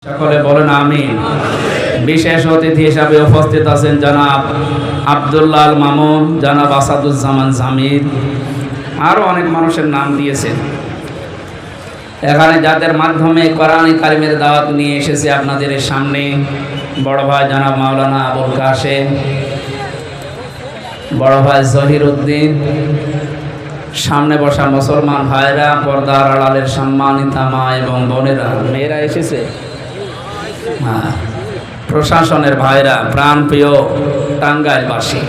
সকলে বলেন আমিন। বিশেষ অতিথি হিসাবে উপস্থিত আছেন জনাব আব্দুল্লাহ আল মামুন, জনাব আসাদুজ্জামান জামির, আরও অনেক মানুষের নাম দিয়েছেন। এখানে যাদের মাধ্যমে কোরআন কারিমের দাওয়াত নিয়ে এসেছে আপনাদের সামনে, বড় ভাই জনাব মাওলানা আবুল কাশেম, বড় ভাই জহির উদ্দিন, সামনে বসা মুসলমান ভাইরা, পর্দার আড়ালের সম্মানিতা মা এবং বোনেরা, মেয়েরা এসেছে, হ্যাঁ, প্রশাসনের ভাইরা, প্রাণপ্রিয় টাঙ্গাইলবাসী,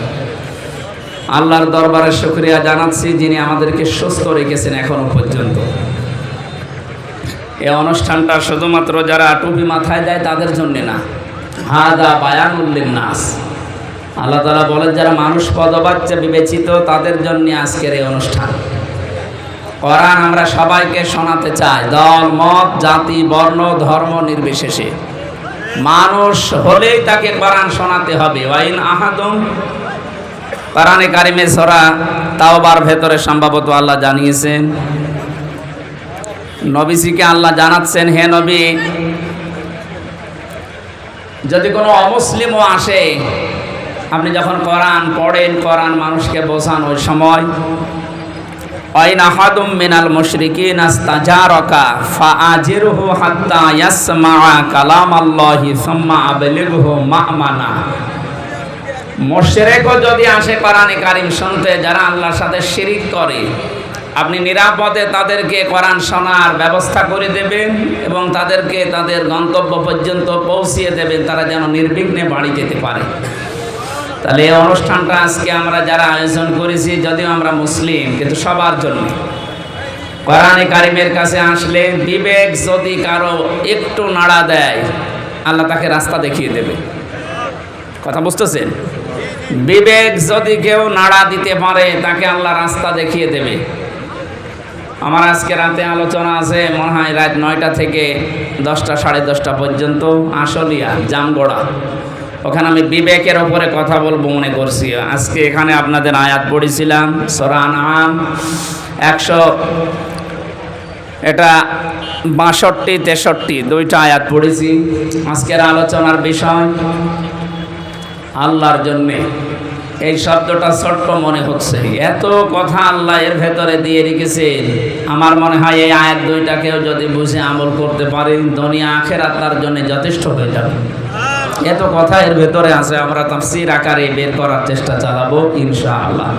আল্লাহর দরবারে শুকরিয়া জানাচ্ছি যিনি আমাদেরকে সুস্থ রেখেছেন এখনো পর্যন্ত। এই অনুষ্ঠানটা শুধুমাত্র যারা টুপি মাথায় দেয় তাদের জন্য না, হাদা বায়ানুল লিন্নাস। আল্লাহ তাআলা বলেন যারা মানুষ পদবাচ্চা বিবেচিত তাদের জন্য আজকের এই অনুষ্ঠান। কোরআন আমরা সবাইকে শোনাতে চাই, দল মত জাতি বর্ণ ধর্ম নির্বিশেষে। মানুষ হলেই তাকে কোরআন শোনাতে হবে। ওয়াইন আহাদুম, কোরআনে কারিমে সূরা তাওবার ভেতরে সম্ভবত আল্লাহ জানিয়েছেন, নবীজিকে আল্লাহ জানাচ্ছেন, হে নবী, যদি কোনো অমুসলিমও আসে, আপনি যখন কোরআন পড়েন, কোরআন মানুষকে বোঝান, ওই সময় ওয়াইন আহাদুম মিনাল মুশরিকিন আস্তাজারাকা ফাআজিরহু হাত্তা ইয়াসমাআ কালামাল্লাহি সুম্মা আবলিগহু মা'মানা। মুশরিকও যদি আসে কোরআনে কারিম শুনতে, যারা আল্লাহর সাথে শিরিক করে, আপনি নিরাপদে তাদেরকে কোরআন শোনার ব্যবস্থা করে দেবেন এবং তাদেরকে তাদের গন্তব্য পর্যন্ত পৌঁছিয়ে দেবেন, তারা যেন নির্বিঘ্নে বাড়ি যেতে পারে। তাহলে এই অনুষ্ঠানটা আজকে আমরা যারা আয়োজন করেছি, যদিও আমরা মুসলিম, কিন্তু সবার জন্য। কোরআনে কারিমের কাছে আসলে বিবেক যদি কারো একটু নাড়া দেয়, আল্লাহ তাকে রাস্তা দেখিয়ে দেবে। কথা বুঝতেছেন? বিবেক যদি কেউ নাড়া দিতে পারে, তাকে আল্লাহ রাস্তা দেখিয়ে দেবে। আমার আজকে রাতে আলোচনা আছে, মনে হয় রাত 9টা থেকে 10টা সাড়ে 10টা পর্যন্ত, আশুলিয়া জামগড়া। ওখানে আমি বিবেকের ওপরে কথা বলবো মনে করছি। আজকে এখানে আপনাদের আয়াত পড়েছিলাম সূরা আনআম 62-63 দুইটা আয়াত পড়েছি। আজকের আলোচনার বিষয় আল্লাহর জন্যে। এই শব্দটা ছোট্ট মনে হচ্ছে, এত কথা আল্লাহ এর ভেতরে দিয়ে রেখেছেন। আমার মনে হয় এই আয়াত দুইটাকেও যদি বুঝে আমল করতে পারেন, দুনিয়া আখিরাত তার জন্য যথেষ্ট হয়ে যাবে। এত কথা এর ভেতরে আছে, আমরা তাফসীর আকারে বের করার চেষ্টা চালাবো ইনশাআল্লাহ।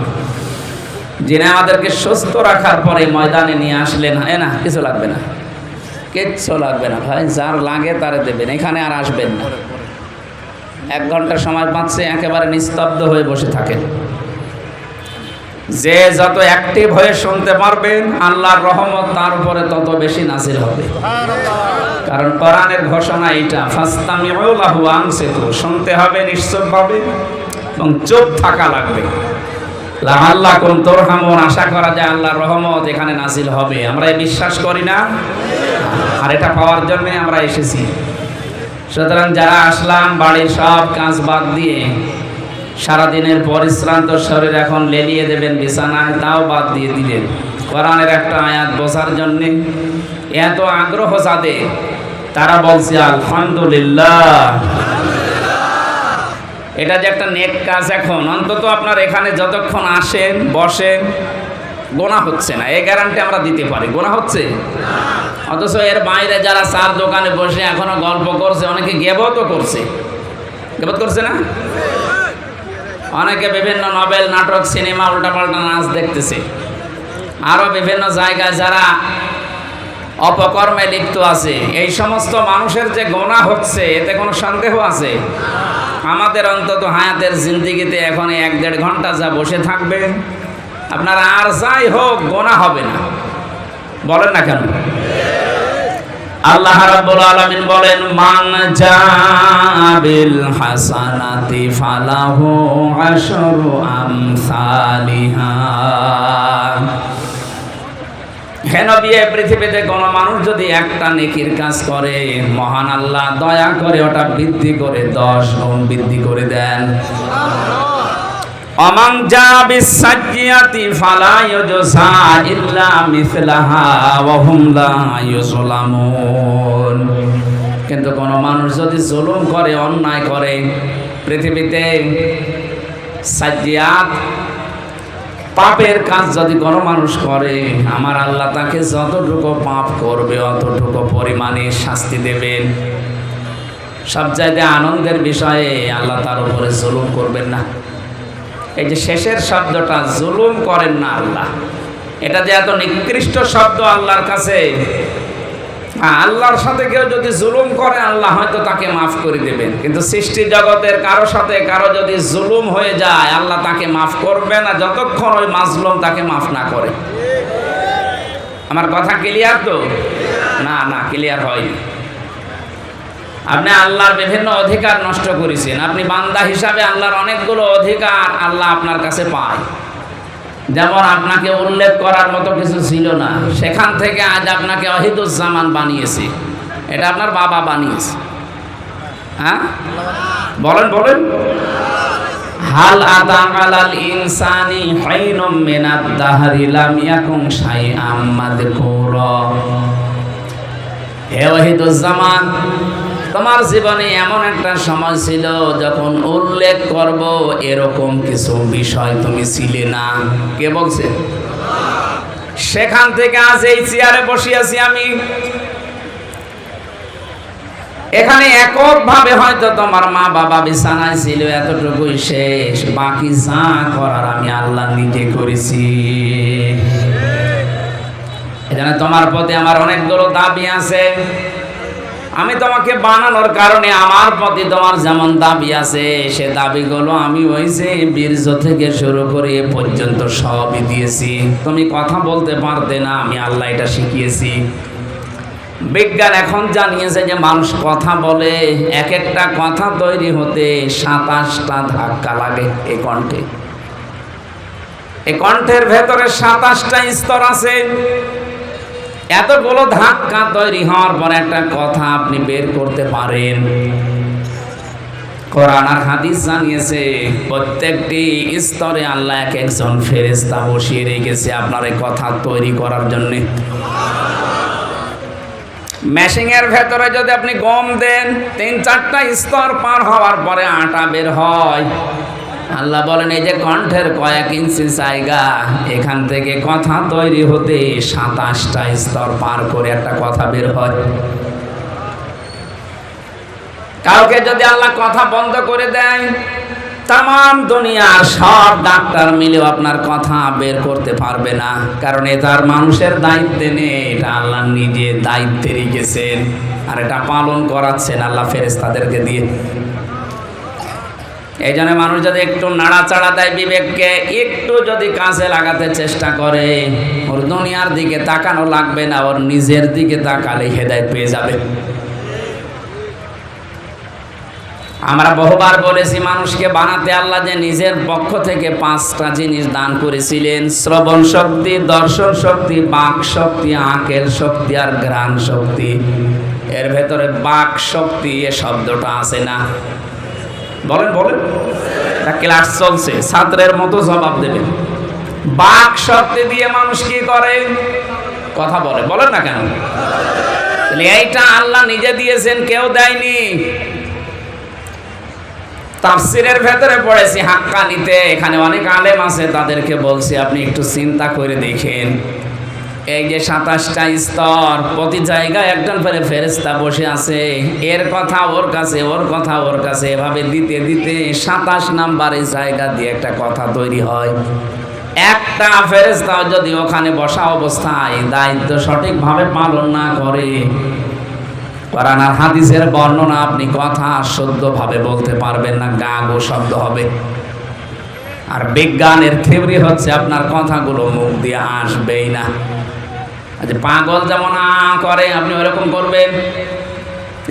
যিনি আমাদেরকে সুস্থ রাখার পরে ময়দানে নিয়ে আসলেন, না কিছু লাগবে না, কিচ্ছু লাগবে না ভাই, যার লাগে তারে দেবেন, এখানে আর আসবেন না। 1 ঘন্টা সময় পাচ্ছে, একেবারে নিস্তব্ধ হয়ে বসে থাকেন। যে যত অ্যাক্টিভ হয়ে শুনতে পারবেন, আল্লাহর রহমত তার উপরে তত বেশি নাযিল হবে। কারণ কোরআনের ঘোষণা এইটা, ফাসতামিউ লাহু ওয়া আনসিতু, শুনতে হবে নিশ্চয়ভাবে এবং চুপ থাকা লাগবে। লাআল্লাকুম তুরহামুন, আশা করা যায় আল্লাহর রহমত এখানে নাযিল হবে। আমরা বিশ্বাস করি না, আর এটা পাওয়ার জন্য আমরা এসেছি। সুতরাং যারা আসলাম, বাড়ির সব কাজ বাদ দিয়ে সারাদিনের পরিশ্রান্ত শরীর এখন লেলিয়ে দেবেন বিছানায়, তাও বাদ দিয়ে দিলেন কোরআনের একটা আয়াত বোঝার জন্যে। এত আগ্রহ যাদের, তারা বলছে আলহামদুলিল্লাহ। এটা যে একটা নেক কাজ, এখন অন্তত আপনার এখানে যতক্ষণ আসেন বসেন, গোনা হচ্ছে না, এই গ্যারান্টি আমরা দিতে পারি। গোনা হচ্ছে? অথচ এর বাইরে যারা চার দোকানে বসে এখনো গল্প করছে, অনেকে গিবতও করছে। গিবত করছে না? অনেকে বিভিন্ন নভেল, নাটক, সিনেমা, উল্টাপাল্টা নাচ দেখতেছে। আরও বিভিন্ন জায়গায় যারা অপকর্মে লিপ্ত আছে। এই সমস্ত মানুষের যে গোনা হচ্ছে, এতে কোনো সন্দেহ আছে? আমাদের অন্তত হায়াতের জিন্দেগিতে এখন 1-1.5 ঘন্টা যা বসে থাকবেন, আপনার আর যাই হোক গোনা হবে না। বলেন না কেন? আল্লাহ রাব্বুল আলামিন বলেন, মান জাবিল হাসানাতি ফালাহু আশরু আমসালিহা। হে নবী, পৃথিবীতে কোনো মানুষ যদি একটা নেকির কাজ করে, মহান আল্লাহ দয়া করে ওটা বৃদ্ধি করে 10 গুণ বৃদ্ধি করে দেন। অমান জাবিস সাজ্জিয়াতি ফালা ইউজসা ইল্লা মিসলাহা ওয়া হুম লা ইউজলামুন। কিন্তু কোনো মানুষ যদি জুলুম করে, অন্যায় করে, পৃথিবীতে সাজ্জিয়াত পাপের কাজ যদি কোনো মানুষ করে, আমার আল্লাহ তাকে যতটুকু পাপ করবে অতটুকু পরিমাণে শাস্তি দেবেন। সবচাইতে আনন্দের বিষয়ে আল্লাহ তার উপরে জুলুম করবেন না। এই যে শেষের শব্দটা, জুলুম করেন না আল্লাহ, এটা যে এত নিকৃষ্ট শব্দ আল্লাহর কাছে। আল্লাহর সাথে কেউ যদি জুলুম করে, আল্লাহ হয়তো তাকে মাফ করে দেবেন, কিন্তু সৃষ্টি জগতের কারো সাথে কারো যদি জুলুম হয়ে যায়, আল্লাহ তাকে মাফ করবে না যতক্ষণ ওই মাজলুম তাকে মাফ না করে। আমার কথা ক্লিয়ার তো? না না, ক্লিয়ার হয়নি। আপনি আল্লাহর বিভিন্ন অধিকার নষ্ট করেছেন। আপনি বান্দা হিসাবে আল্লাহর অনেকগুলো অধিকার আল্লাহ আপনার কাছে পায়। যেমন আপনাকে উল্লেখ করার মতো কিছু ছিল না, সেখান থেকে আজ আপনাকে ওয়াহিদুজ্জামান বানিয়েছে। এটা আপনার বাবা বানিয়েছে। হ্যাঁ, বলেন বলেন। হাল আতা আলাল ইনসানি হাইনুম মিনাদ দাহরি লাম ইয়াকুন শাইআম মাযকুরা। হে ওয়াহিদুজ্জামান, তোমার জীবনে এমন একটা সময় ছিল যখন উল্লেখ করব এরকম কিছু বিষয় তুমি ছিলে না। কে বলছে? সেখান থেকে আজ এই চেয়ারে বসে আছি আমি। এখানে এককভাবে হয়তো তোমার মা বাবা বিছানায় ছিল, এতটুকুই শেষ। বাকি যা করার আমি আল্লাহ নিজে করেছি। এখানে তোমার প্রতি আমার অনেকগুলো দাবি আছে। আমি তোমাকে বানানোর কারণে আমার প্রতি তোমার যেমন দাবি আছে, সে দাবিগুলো আমি ওই যে বীর্য থেকে শুরু করে এ পর্যন্ত সবই দিয়েছি। তুমি কথা বলতে পারতে না, আমি আল্লাহ এটা শিখিয়েছি। বিজ্ঞান এখন জানিয়েছে যে মানুষ কথা বলে, এক একটা কথা তৈরি হতে 27টা ধাক্কা লাগে। এই কণ্ঠে, এই কণ্ঠের ভেতরে 27টা স্তর আছে। এতগুলো ধাক্কা তৈরি হওয়ার পর একটা কথা আপনি বের করতে পারেন। কোরআন আর হাদিস জানিয়েছে প্রত্যেকটি স্তরে আল্লাহ এক একজন ফেরেশতা বসিয়ে রেখেছে আপনার এই কথা তৈরি করার জন্য। মেশিনের ভেতরে যদি আপনি গম দেন, 3-4টা স্তর পার হওয়ার পরে আটা বের হয়। আল্লাহ বলেন এই যে কণ্ঠের কয়েক ইঞ্চি জায়গা, এখান থেকে কথা তৈরি হতে 27টা স্তর পার করে একটা কথা বের হয়। কাউকে যদি আল্লাহ কথা বন্ধ করে দেয়, তাম দুনিয়ার সব ডাক্তার মিলেও আপনার কথা বের করতে পারবে না, কারণ এটা আর মানুষের দায়িত্বে নেই, এটা আল্লাহ নিজে দায়িত্বে রেখেছেন, আর এটা পালন করাচ্ছেন আল্লাহ ফেরেশতাদেরকে দিয়ে। এই জন্য মানুষ যদি একটু নাড়াচাড়া দেয় বিবেককে, একটু যদি কাজে লাগাতে চেষ্টা করে, ওর দুনিয়ার দিকে তাকানো লাগবে না, ওর নিজের দিকে তাকালে হেদায়েত পেয়ে যাবে। আমরা বহুবার বলেছি, মানুষকে বানাতে আল্লাহ যে নিজের পক্ষ থেকে 5টা জিনিস দান করেছিলেন: শ্রবণ শক্তি, দর্শন শক্তি, বাক শক্তি, আকেল শক্তি আর ঘ্রাণ শক্তি। এর ভেতরে বাক শক্তি এ শব্দটা আছে না? বলেন বলেন, ক্লাস চলছে, ছাত্রের মতো জবাব দেবেন। বাক শক্তি দিয়ে মানুষ কি করে? কথা বলে। বলেন না কেন? এইটা আল্লাহ নিজে দিয়েছেন, কেউ দেয়নি। তাফসিরের ভেতরে পড়েছি হাক্কানিতে, এখানে অনেক আলেম আছে, তাদেরকে বলছি আপনি একটু চিন্তা করে দেখেন, এই যে 27টা স্তর, প্রতি জায়গায় একজন করে ফেরেশতা বসে আছে, এর কথা ওর কাছে, ওর কথা ওর কাছে, এভাবে দিতে দিতে 27 নাম্বারের জায়গা দিয়ে একটা কথা তৈরি হয়। একটা ফেরেশতা যদি ওখানে বসা অবস্থায় দায়িত্ব সঠিকভাবে পালন না করে, কোরআন আর হাদিসের বর্ণনা আপনি কথা শুদ্ধভাবে বলতে পারবেন না, গা গো শব্দ হবে। আর বিজ্ঞানের থিওরি হচ্ছে আপনার কথাগুলো মুখ দিয়ে আসবেই না। আচ্ছা, পাগল যেমন করে আপনি ওরকম করবেন।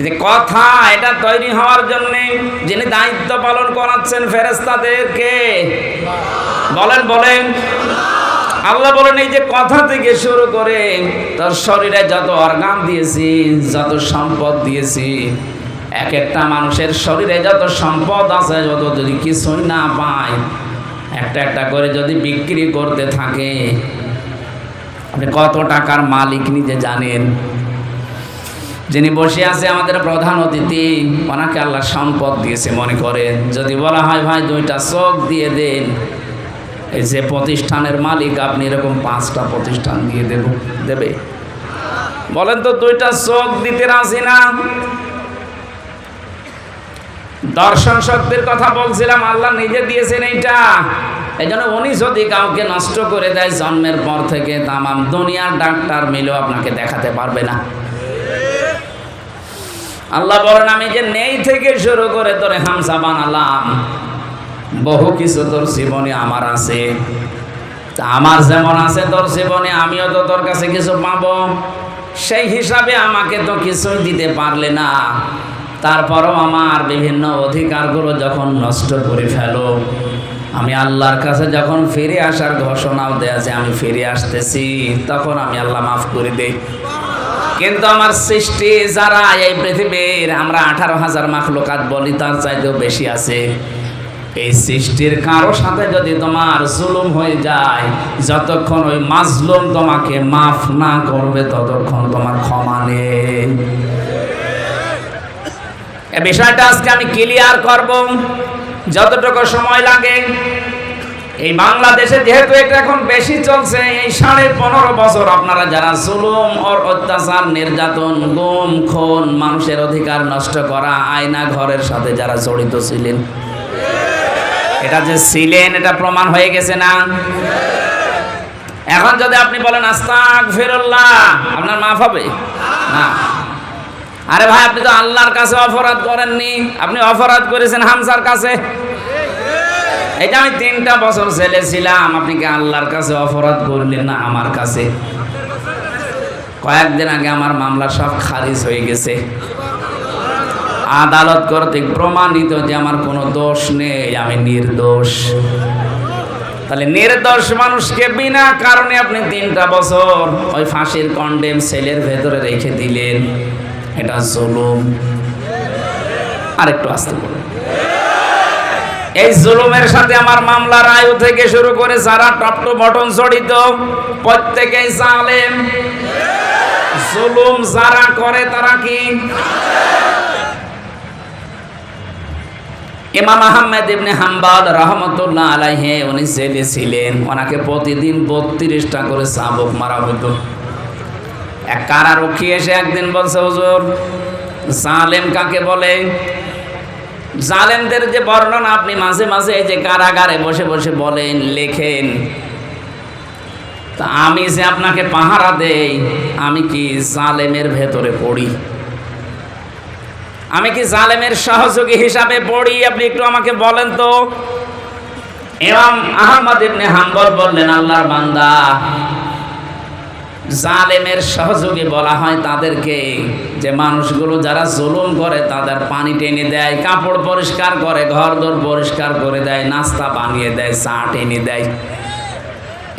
যে কথা এটা তৈরি হওয়ার জন্য যিনি দায়িত্ব পালন করাচ্ছেন ফেরেশতাদেরকে, বলেন বলেন। আল্লাহ বলেন এই যে কথা থেকে শুরু করে তোর শরীরে যত অর্গান দিয়েছি, যত সম্পদ দিয়েছি, এক একটা মানুষের শরীরে যত সম্পদ আছে, যত যদি কিছুই না পায়, একটা একটা করে যদি বিক্রি করতে থাকে, আপনি কত টাকার মালিক নিজে জানেন? যিনি বসে আছে আমাদের প্রধান অতিথি, ওনাকে আল্লাহ সম্পদ দিয়েছে মনে করেন। যদি বলা হয় ভাই 2টা চোখ দিয়ে দেন, এই যে প্রতিষ্ঠানের মালিক আপনি এরকম 5টা প্রতিষ্ঠান দিয়ে দেবে? বলেন তো 2টা চোখ দিতে রাজি না? দর্শন শক্তির কথা বলছিলাম, আল্লাহ নিজে দিয়েছেন এইটা। এই জন্য উনি যদি কাউকে নষ্ট করে দেয় জন্মের পর থেকে, তামাম দুনিয়ার ডাক্তার মিলেও আপনাকে দেখাতে পারবে না। আল্লাহ বলেন আমি যে নেই থেকে শুরু করে তোরে হামসা বানালাম, বহু কিছু তোর জীবনে আমার আছে। তা আমার যেমন আছে তোর জীবনে, আমিও তো তোর কাছে কিছু পাবো। সেই হিসাবে আমাকে তো কিছুই দিতে পারলে না, তারপরও আমার বিভিন্ন অধিকারগুলো যখন নষ্ট করে ফেলো, আমি আল্লাহর কাছে যখন ফিরে আসার ঘোষণাও দেয়া যে আমি ফিরে আসতেছি, তখন আমি আল্লাহ মাফ করে দেই। কিন্তু আমার সৃষ্টি যারা এই পৃথিবীর, আমরা 18,000 মাখলুকাত বলি, তার চাইতেও বেশি আছে। এই সৃষ্টির কারো সাথে যদি তোমার জুলুম হয়ে যায়, যতক্ষণ ওই মাজলুম তোমাকে মাফ না করবে ততক্ষণ তোমার ক্ষমা নেই। এই বিষয়টা আজকে আমি ক্লিয়ার করব যতটুকু সময় লাগে। এই বাংলাদেশে যেহেতু এটা এখন বেশি চলছে, এই 15.5 বছর আপনারা যারা জুলুম আর অত্যাচার, নির্যাতন, গুম খুন, মানুষের অধিকার নষ্ট করা, আয়না ঘরের সাথে যারা জড়িত ছিলেন, এটা যে ছিলেন এটা প্রমাণ হয়ে গেছে না? এখন যদি আপনি বলেন আস্তাগফিরুল্লাহ, আপনার মাফ হবে না? আরে ভাই, আপনি তো আল্লাহর কাছে অপরাধ করেননি, আপনি অপরাধ করেছেন হামজার কাছে। এটা আমি 3টা বছর জেলে ছিলাম, আপনি কি আল্লাহর কাছে অপরাধ করলেন না আমার কাছে? কয়েকদিন আগে আমার মামলা সব খারিজ হয়ে গেছে, আদালত কর্তৃক প্রমাণিত যে আমার কোনো দোষ নেই, আমি নির্দোষ। তাহলে নির্দোষ মানুষকে বিনা কারণে আপনি 3টা বছর ওই ফাঁসির কন্ডেম সেলের ভেতরে রেখে দিলেন, এটা জুলুম। আরেকটু আসতে বলুন। এই জুলুমের সাথে আমার মামলার আয়ু থেকে শুরু করে যারা টপ টু বটন জড়িত, প্রত্যেকেই জালেম। জুলুম যারা করে তারা কি? ইমাম আহমদ ইবনে হাম্বল রাহমাতুল্লাহ আলাইহি উনি জেলে ছিলেন, ওনাকে প্রতিদিন 32টা করে চাবুক মারা হতো। এক কারারক্ষী এসে একদিন বলছে, হুজুর জালেম কাকে বলে? জালেমদের যে বর্ণনা আপনি মাঝে মাঝে এই যে কারাগারে বসে বসে বলেন, লেখেন, তা আমি যে আপনাকে পাহারা দেই, আমি কি জালেমের ভেতরে পড়ি? আমি কি জালেমের সহযোগী হিসাবে পড়ি? আপনি একটু আমাকে বলেন তো। ইমাম আহমদ ইবনে হাম্বল বললেন, আল্লাহর বান্দা, জালেমের সহযোগী বলা হয় তাদেরকে যে মানুষগুলো যারা জুলুম করে তাদের পানি টেনে দেয়, কাপড় পরিষ্কার করে, ঘরদোর পরিষ্কার করে দেয়, নাস্তা বানিয়ে দেয়, চা টেনে দেয়।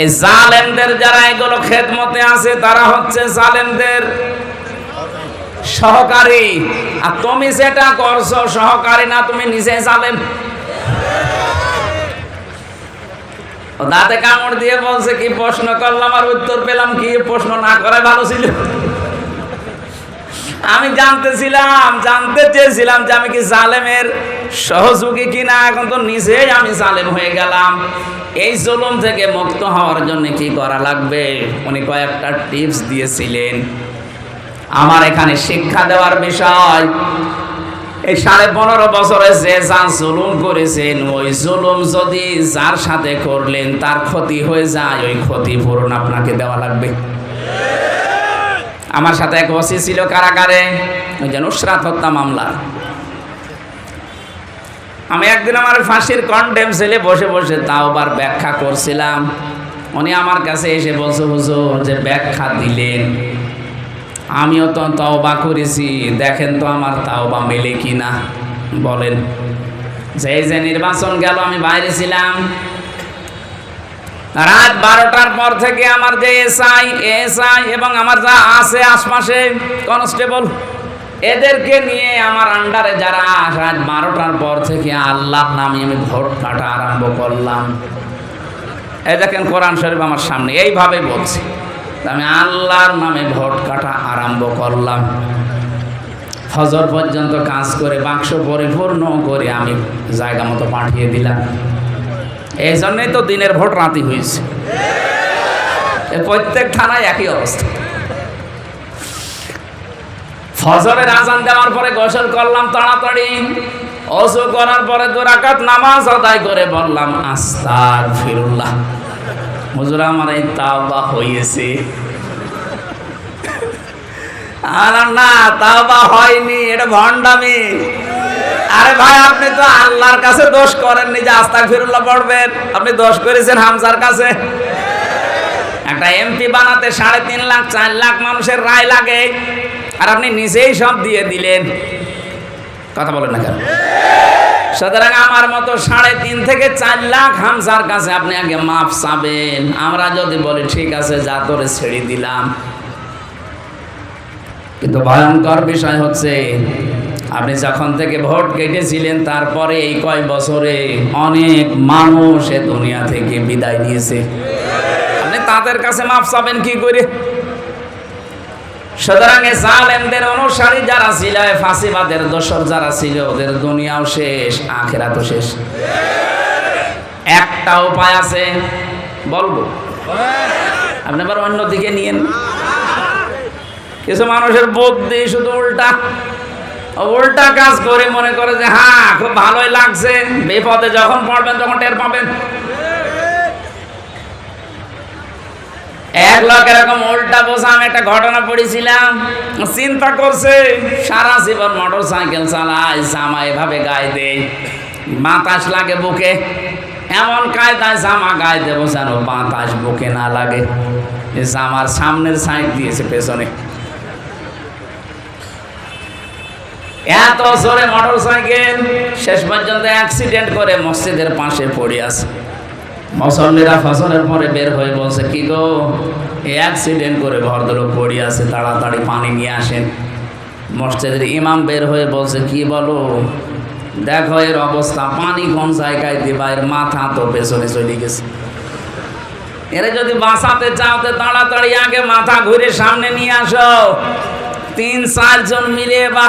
এই জালেমদের যারা এগুলো খেদমতে আছে তারা হচ্ছে জালেমদের সহকারী। আর তুমি যেটা করছো সহকারী না, তুমি নিজে জালেম। দাঁতে কামড় দিয়ে বলছে, কি প্রশ্ন করলাম আর উত্তর পেলাম কি? প্রশ্ন না করাই ভালো ছিল। আমি জানতে চেয়েছিলাম যে আমি কি জালেমের সহযোগী কিনা, এখন তো নিজেই আমি জালেম হয়ে গেলাম। এই জুলুম থেকে মুক্ত হওয়ার জন্য কি করা লাগবে? উনি কয়েকটা টিপস দিয়েছিলেন। আমার এখানে শিক্ষা দেওয়ার বিষয়, এই 15.5 বছরে যে যা জুলুম করেছেন, ওই জুলুম যদি যার সাথে করলেন তার ক্ষতি হয়ে যায়, ওই ক্ষতিপূরণ আপনাকে দেওয়া লাগবে। আমার সাথে এক ওসি ছিল কারাগারে, ওই যে নুসরাত হত্যা মামলা। আমি একদিন আমার ফাঁসির কন্ডেম সেলে বসে বসে তাওবার ব্যাখ্যা করছিলাম। উনি আমার কাছে এসে বলছে, হুজুর যে ব্যাখ্যা দিলেন, আমিও তো তওবা করেছি, দেখেন তো আমার তওবা মেলে কিনা। বলেন। যে নির্বাচন গেল, আমি বাইরে ছিলাম, রাত 12টার পর থেকে আমার যে এসআই এবং আমার যা আছে আশপাশে কনস্টেবল, এদেরকে নিয়ে আমার আন্ডারে যারা রাত 12টার পর থেকে আল্লাহর নামে আমি ভোট কাটা আরম্ভ করলাম। এই দেখেন কোরআন শরীফ আমার সামনে, এইভাবে বলছি, আমি আল্লাহর নামে ভোট কাটা আরম্ভ করলাম। ফজর পর্যন্ত কাজ করে বাক্স পরিপূর্ণ করে আমি জায়গা মতো পাঠিয়ে দিলাম। এই জন্যই তো দিনের ভোট রাতি হয়েছে। প্রত্যেক থানায় একই অবস্থা। ফজরের আজান দেওয়ার পরে গোসল করলাম তাড়াতাড়ি, ওযু করার পরে 2 রাকাত নামাজ আদায় করে বললাম আস্তাগফিরুল্লাহ। হুজুর আমার এই তাওবা হয়েছে। আর না, তাওবা হয়নি, এটা ভণ্ডামি। আরে ভাই, আপনি তো আল্লাহর কাছে দোষ করেননি যে আস্তাগফিরুল্লাহ পড়বেন, আপনি দোষ করেছেন হামজার কাছে। একটা এমপি বানাতে 3.5 লাখ 4 লাখ মানুষের রায় লাগে, আর আপনি নিজেই সব দিয়ে দিলেন। কথা বলেন না কেন? সুতরাং আমার মতো 3.5 থেকে 4 লাখ হামজার কাছে আপনি আগে মাফ চাবেন। আমরা যদি বলি ঠিক আছে যা তোরে ছেড়ে দিলাম। কিন্তু ভয়ঙ্কর বিষয় হচ্ছে, আপনি যখন থেকে ভোট কেটেছিলেন তারপরে এই কয় বছরে অনেক মানুষ এ দুনিয়া থেকে বিদায় নিয়েছে। আপনি তাদের কাছে মাফ চাবেন কি করে? সুতরাং জালেমদের অনুসারী যারা ছিল, ফাঁসিবাদের দোসর যারা ছিল, ওদের দুনিয়াও শেষ, আখিরাতও শেষ। একটা উপায় আছে, বলবো, আপনি আবার অন্যদিকে নিয়েন। কিছু মানুষের বুদ্ধি শুধু উল্টা কাজ করে মনে করে যে হ্যাঁ খুব ভালোই লাগছে, বিপদে যখন পড়বেন তখন টের পাবেন। এক লোক এরকম উল্টা বোঝা, আমি একটা ঘটনা পড়েছিলাম, চিন্তা করছে সারা জীবন মোটর সাইকেল চালায়, জামা এভাবে গায়ে দেয়, বাতাস লাগে বুকে, এমন কায়দায় জামা গায়ে দেবো যেন বাতাস বুকে না লাগে। জামার সামনের সাইড দিয়েছে পেছনে। এত জোরে মোটর সাইকেল, শেষ পর্যন্ত অ্যাক্সিডেন্ট করে মসজিদের পাশে পড়ে আছে। মুসল্লিরা ফজরের পরে বের হয়ে বলছে, কি গো, অ্যাক্সিডেন্ট করে ভদ্রলোক পড়ে আছে, তাড়াতাড়ি পানি নিয়ে আসেন। মসজিদের ইমাম বের হয়ে বলছে, কি বলো, দেখো এর অবস্থা, পানি কোন জায়গায় দিবা, এর মাথা তো পেছনে চলে গেছে। এরা যদি বাঁচাতে চাও তো তাড়াতাড়ি আগে মাথা ঘুরে সামনে নিয়ে আসো। 3-4 জন মিলে বা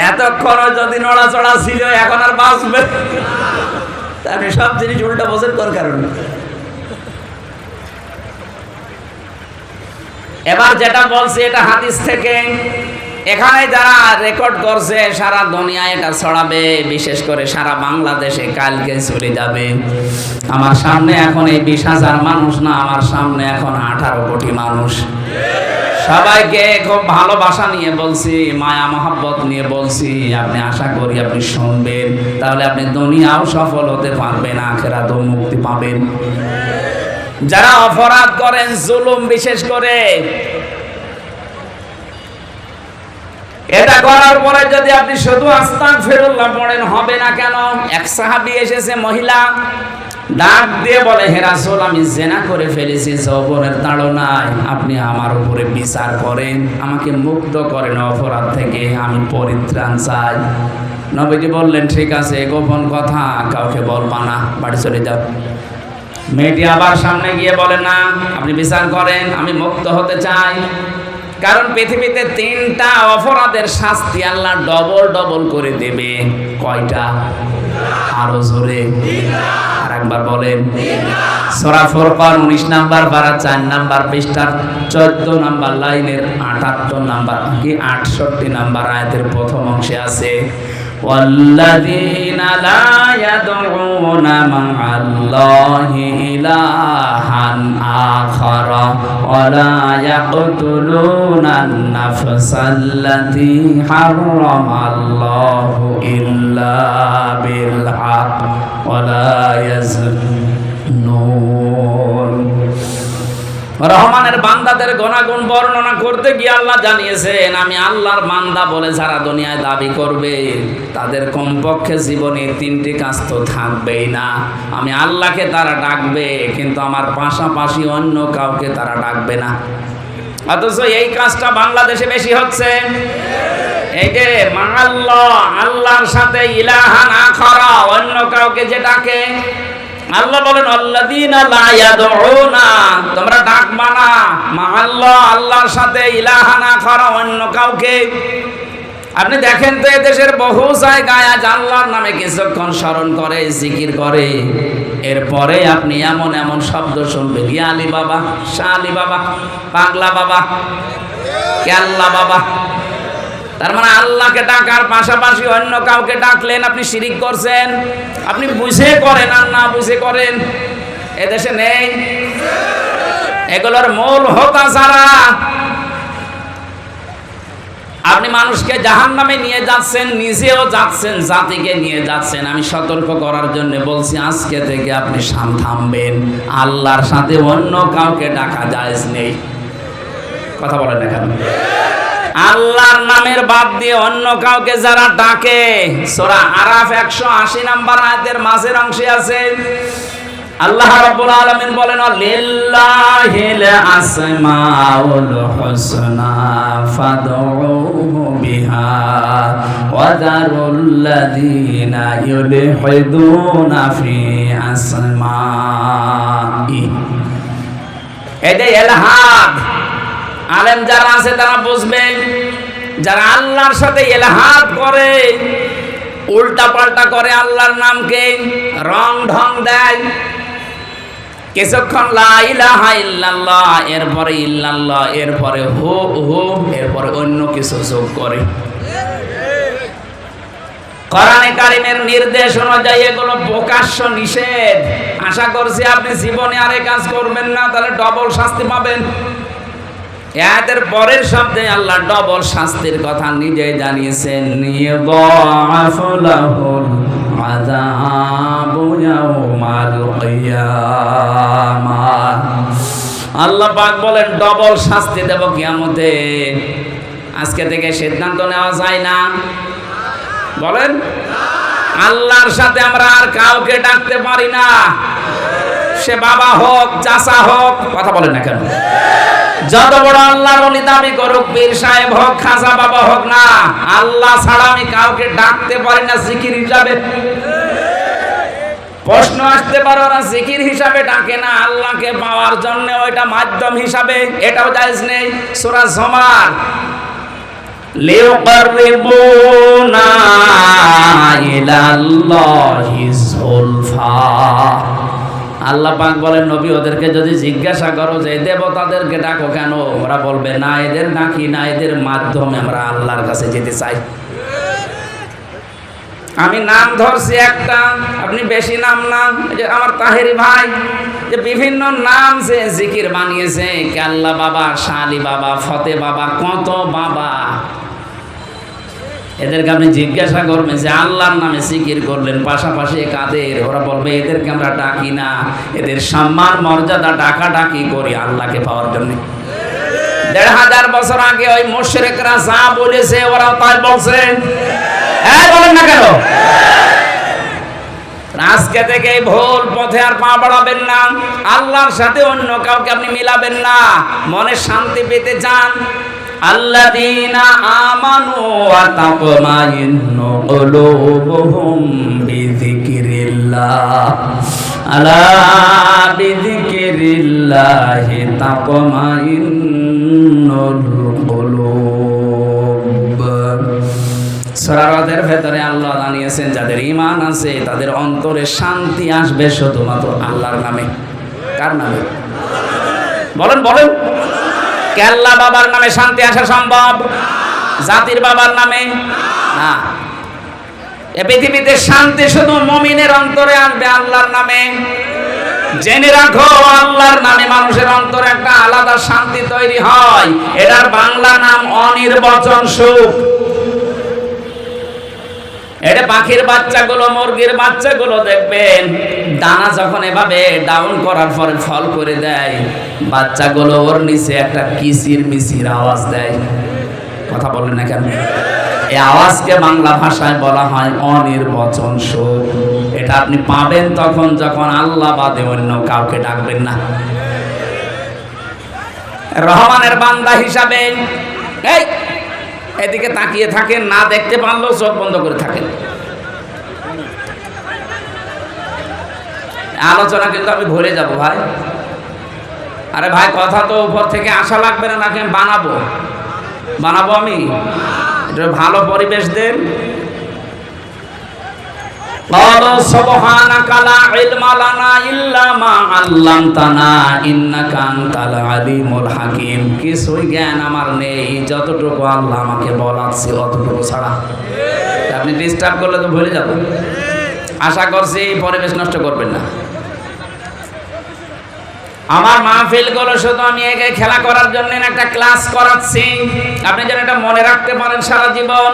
এতক্ষণ যদি নড়াচড়া ছিল, এখন আর বাঁচবে? আপনি সব জিনিস উল্টা বোঝেন কোন কারণে? এবার যেটা বলছি এটা হাদিস থেকে, এখানে যারা রেকর্ড করছে সারা দুনিয়ায় এটা ছড়াবে, বিশেষ করে সারা বাংলাদেশে কালকে চলে যাবে। আমার সামনে এখন এই 20,000 মানুষ না, আমার সামনে এখন 18 কোটি মানুষ। সবাইকে খুব ভালোবাসা নিয়ে বলছি, মায়া মহব্বত নিয়ে বলছি, আপনি আশা করি আপনি শুনবেন, তাহলে আপনি দুনিয়াও সফল হতে পারবেন, আখিরাতেও মুক্তি পাবেন। যারা অপরাধ করেন, জুলুম বিশেষ করে, এটা করার পরে যদি আপনি শুধু আস্তাগফিরুল্লাহ পড়েন হবে না কেন? এক সাহাবী এসেছে, মহিলা ডাক দিয়ে বলে, হে রাসূল, আমি জিনা করে ফেলেছি যৌবনের তাড়নায়, আপনি আমার উপরে বিচার করেন, আমাকে মুক্ত করেন অপরাধ থেকে, আমি পরিত্রাণ চাই। নবীজি বললেন, ঠিক আছে, গোপন কথা কাউকে বলবা না, বাড়ি চলে যাও। মেয়েটি আবার সামনে গিয়ে বলে, না, আপনি বিচার করেন, আমি মুক্ত হতে চাই। কারণ পৃথিবীতে 3টা অপরাধের শাস্তি আল্লাহ ডবল করে দেবে। কয়টা? আরো জোরে আর একবার বলেন। সূরা ফুরকান 19 নাম্বার পারা 4 নাম্বার পৃষ্ঠার 14 নাম্বার লাইনের 78 নাম্বার কি 68 নাম্বার আয়াতের প্রথম অংশে আছে, ওয়াল্লাযীনা লা ইয়াদউনা মা'আল্লাহি ইলাহান আখারা ওয়া লা ইয়াকতুলুনান নাফসাল্লাতী হারামাল্লাহু ইল্লা বিল হক ওয়া লা ইয়াজনুন। রহমানের বান্দাদের গুনাহগুণ বর্ণনা করতে গিয়ে আল্লাহ জানিয়েছেন, আমি আল্লাহর বান্দা বলে যারা দুনিয়ায় দাবি করবে, তাদের কমপক্ষে জীবনে 3টি কাজ তো থাকবেই না। আমি আল্লাহকে তারা ডাকবে, কিন্তু আমার পাশাপাশি অন্য কাউকে তারা ডাকবে না। অথচ এই কাজটা বাংলাদেশে বেশি হচ্ছে। এই যে আল্লাহ, আল্লাহর সাথে ইলাহান আখারা, অন্য কাউকে যে ডাকে, আল্লাহ বলেন আল্লাযীনা লা ইয়াদউনা, তোমরা ডাকবা না মা আল্লাহ, আল্লাহর সাথে ইলাহান আখার, অন্য কাউকে। আপনি দেখেন তো এদেশের বহু জায়গায় আজ আল্লাহর নামে কিছুক্ষণ স্মরণ করে, জিকির করে, এরপরে আপনি এমন এমন শব্দ শুনবেন, ইয়া আলী বাবা, শাহ আলী বাবা, পাগলা বাবা, কেল্লা বাবা। তার মানে আল্লাহকে ডাকার পাশাপাশি অন্য কাউকে ডাকলেন, আপনি শিরিক করছেন। আপনি বুঝে করেন আর না বুঝে করেন, এদেশে নেই। এগুলোর মূল হোতা যারা, আপনি মানুষকে জাহান্নামে নিয়ে যাচ্ছেন, নিজেও যাচ্ছেন, জাতিকে নিয়ে যাচ্ছেন। আমি সতর্ক করার জন্য বলছি, আজকে থেকে আপনি থামবেন। আল্লাহর সাথে অন্য কাউকে ডাকা জায়েজ নেই। কথা বলেন না কেন? আল্লাহর নামের বাদ দিয়ে অন্য কাউকে যারা ডাকে, সূরা আরাফ 180 নম্বর আয়াতের মাঝের অংশে আছে, আল্লাহ রাব্বুল আলামিন বলেন লিল্লাহিল আসমাউল হুসনা ফাদউহু বিহা ওয়া যারুল্লাযীনা ইউলহিদুনা ফি আসমাই। এই যে ইলহাদ, আলেম যারা আছে তারা বুঝবে, যারা আল্লাহর সাথে ইলহাদ করে, উল্টা পাল্টা করে, আল্লাহর নামকে রং ঢং দেয়, কিছুক্ষণ লা ইলাহা ইল্লাল্লাহ, এরপরে ইল্লাল্লাহ, এরপরে হু হু, এরপরে অন্য কিছু যোগ করে। কোরআনে কারীমের নির্দেশ অনুযায়ী এগুলো প্রকাশ্য নিষেধ। আশা করছি আপনি জীবনে আর এই কাজ করবেন না, তাহলে ডবল শাস্তি পাবেন। এদের পরের শব্দে আল্লাহ ডবল শাস্তির কথা নিজেই জানিয়েছেন, ইউদাআফু লাহুল আযাবু ইয়াওমাল কিয়ামাহ। আল্লাহ পাক বলেন ডবল শাস্তি দেব কিয়ামতে। আজকে থেকে সিদ্ধান্ত নেওয়া যায় না, বলেন আল্লাহর সাথে আমরা আর কাউকে ডাকতে পারি না, সে বাবা হোক, চাচা হোক, কথা বলেন না কেন? যত বড় আল্লাহর ওলি দাবি করুক, পীর সাহেব হোক, খাজা বাবা হোক না, আল্লাহ ছাড়া আমি কাউকে ডাকতে পারি না জিকির হিসাবে। প্রশ্ন আসতে পারে, ওরা জিকির হিসাবে ডাকে না, আল্লাহকে পাওয়ার জন্য ওইটা মাধ্যম হিসাবে, এটাও জায়েজ নেই। সূরা জুমার লিউকাররিবুনা ইলাল্লাহি যুলফা। আল্লাহ পাক বলেন নবী ওদেরকে যদি জিজ্ঞাসা করো যে দেবতাদেরকে ডাকো কেন, ওরা বলবে না এদের ডাকি না, এদের মাধ্যমে আমরা আল্লাহর কাছে যেতে চাই। আমি নাম ধরছি একটা, আপনি বেশি নাম না। যে আমার তাহেরি ভাই যে বিভিন্ন নাম যে জিকির বানিয়েছে, কেল্লা বাবা, শালি বাবা, ফতে বাবা, কত বাবা, এদেরকে আপনি জিজ্ঞাসা করবেন যে আল্লাহর নামে জিকির করলেন, পাশাপাশি কাদের, ওরা বলবে এদেরকে আমরা ডাকি না, এদের সম্মান মর্যাদা ডাকাডাকি করি আল্লাহকে পাওয়ার জন্য। ১৫০০ বছর আগে ওই মুশরিকরা যা বলেছে ওরাও তাই বলছে, বলেন না কেন? আজকে থেকে ভুল পথে আর পা বাড়াবেন না, আল্লাহর সাথে অন্য কাউকে আপনি মিলাবেন না। মনে শান্তি পেতে চান, আল্লাযীনা আমানু ওয়া তাতমাইন্নু কুলুবুহুম বিযিকরিল্লাহ, আলা বিযিকরিল্লাহি তাতমাইন্নুল কুলুব। সূরা রাদের ভেতরে আল্লাহ জানিয়েছেন যাদের ঈমান আছে তাদের অন্তরে শান্তি আসবে শুধুমাত্র আল্লাহর নামে। কার নামে? বলেন বলেন। কেল্লা বাবার নামে শান্তি আসা সম্ভব? জাতির বাবার নামে না। এ পৃথিবীতে শান্তি শুধু মুমিনের অন্তরে আসবে আল্লাহর নামে। জেনে রাখো, আল্লাহর নামে মানুষের অন্তরে একটা আলাদা শান্তি তৈরি হয়। এটার বাংলা নাম অনির্বচন সুখ। এটা পাখির বাচ্চাগুলো, মুরগির বাচ্চাগুলো দেখবেন দানা যখন এভাবে ডাউন করার পরে ফল করে দেয়, বাচ্চাগুলো ওর নিচে একটা কিচির মিচির আওয়াজ দেয়। কথা বলেন না কেন? এই আওয়াজকে বাংলা ভাষায় বলা হয় অনির্বচন সুখ। এটা আপনি পাবেন তখন যখন আল্লাহ বাদে অন্য কাউকে ডাকবেন না। রহমানের বান্দা হিসাবে এই এদিকে তাকিয়ে থাকেন, না দেখতে পারলেও চোখ বন্ধ করে থাকেন। আলোচনা কিন্তু আমি ভরে যাব ভাই। আরে ভাই, কথা তো উপর থেকে আশা লাগবে না, নাকি আমি বানাবো আমি? এটা ভালো পরিবেশ দেন। قالوا سبحانك لا علم لنا إلا ما علمتنا إنك أنت العليم الحكيم। কিছুই জ্ঞান আমার নেই, যতটুকু আল্লাহ আমাকে বলাচ্ছে অতটুকু ছাড়া। আপনি ডিস্টার্ব করলে তো ভুলে যাব। আশা করছি পরিবেশ নষ্ট করবেন না। আমার মাহফিল গুলো শুধু আমি একে খেলা করার জন্য একটা ক্লাস করাচ্ছি, আপনি যেন এটা মনে রাখতে পারেন সারা জীবন।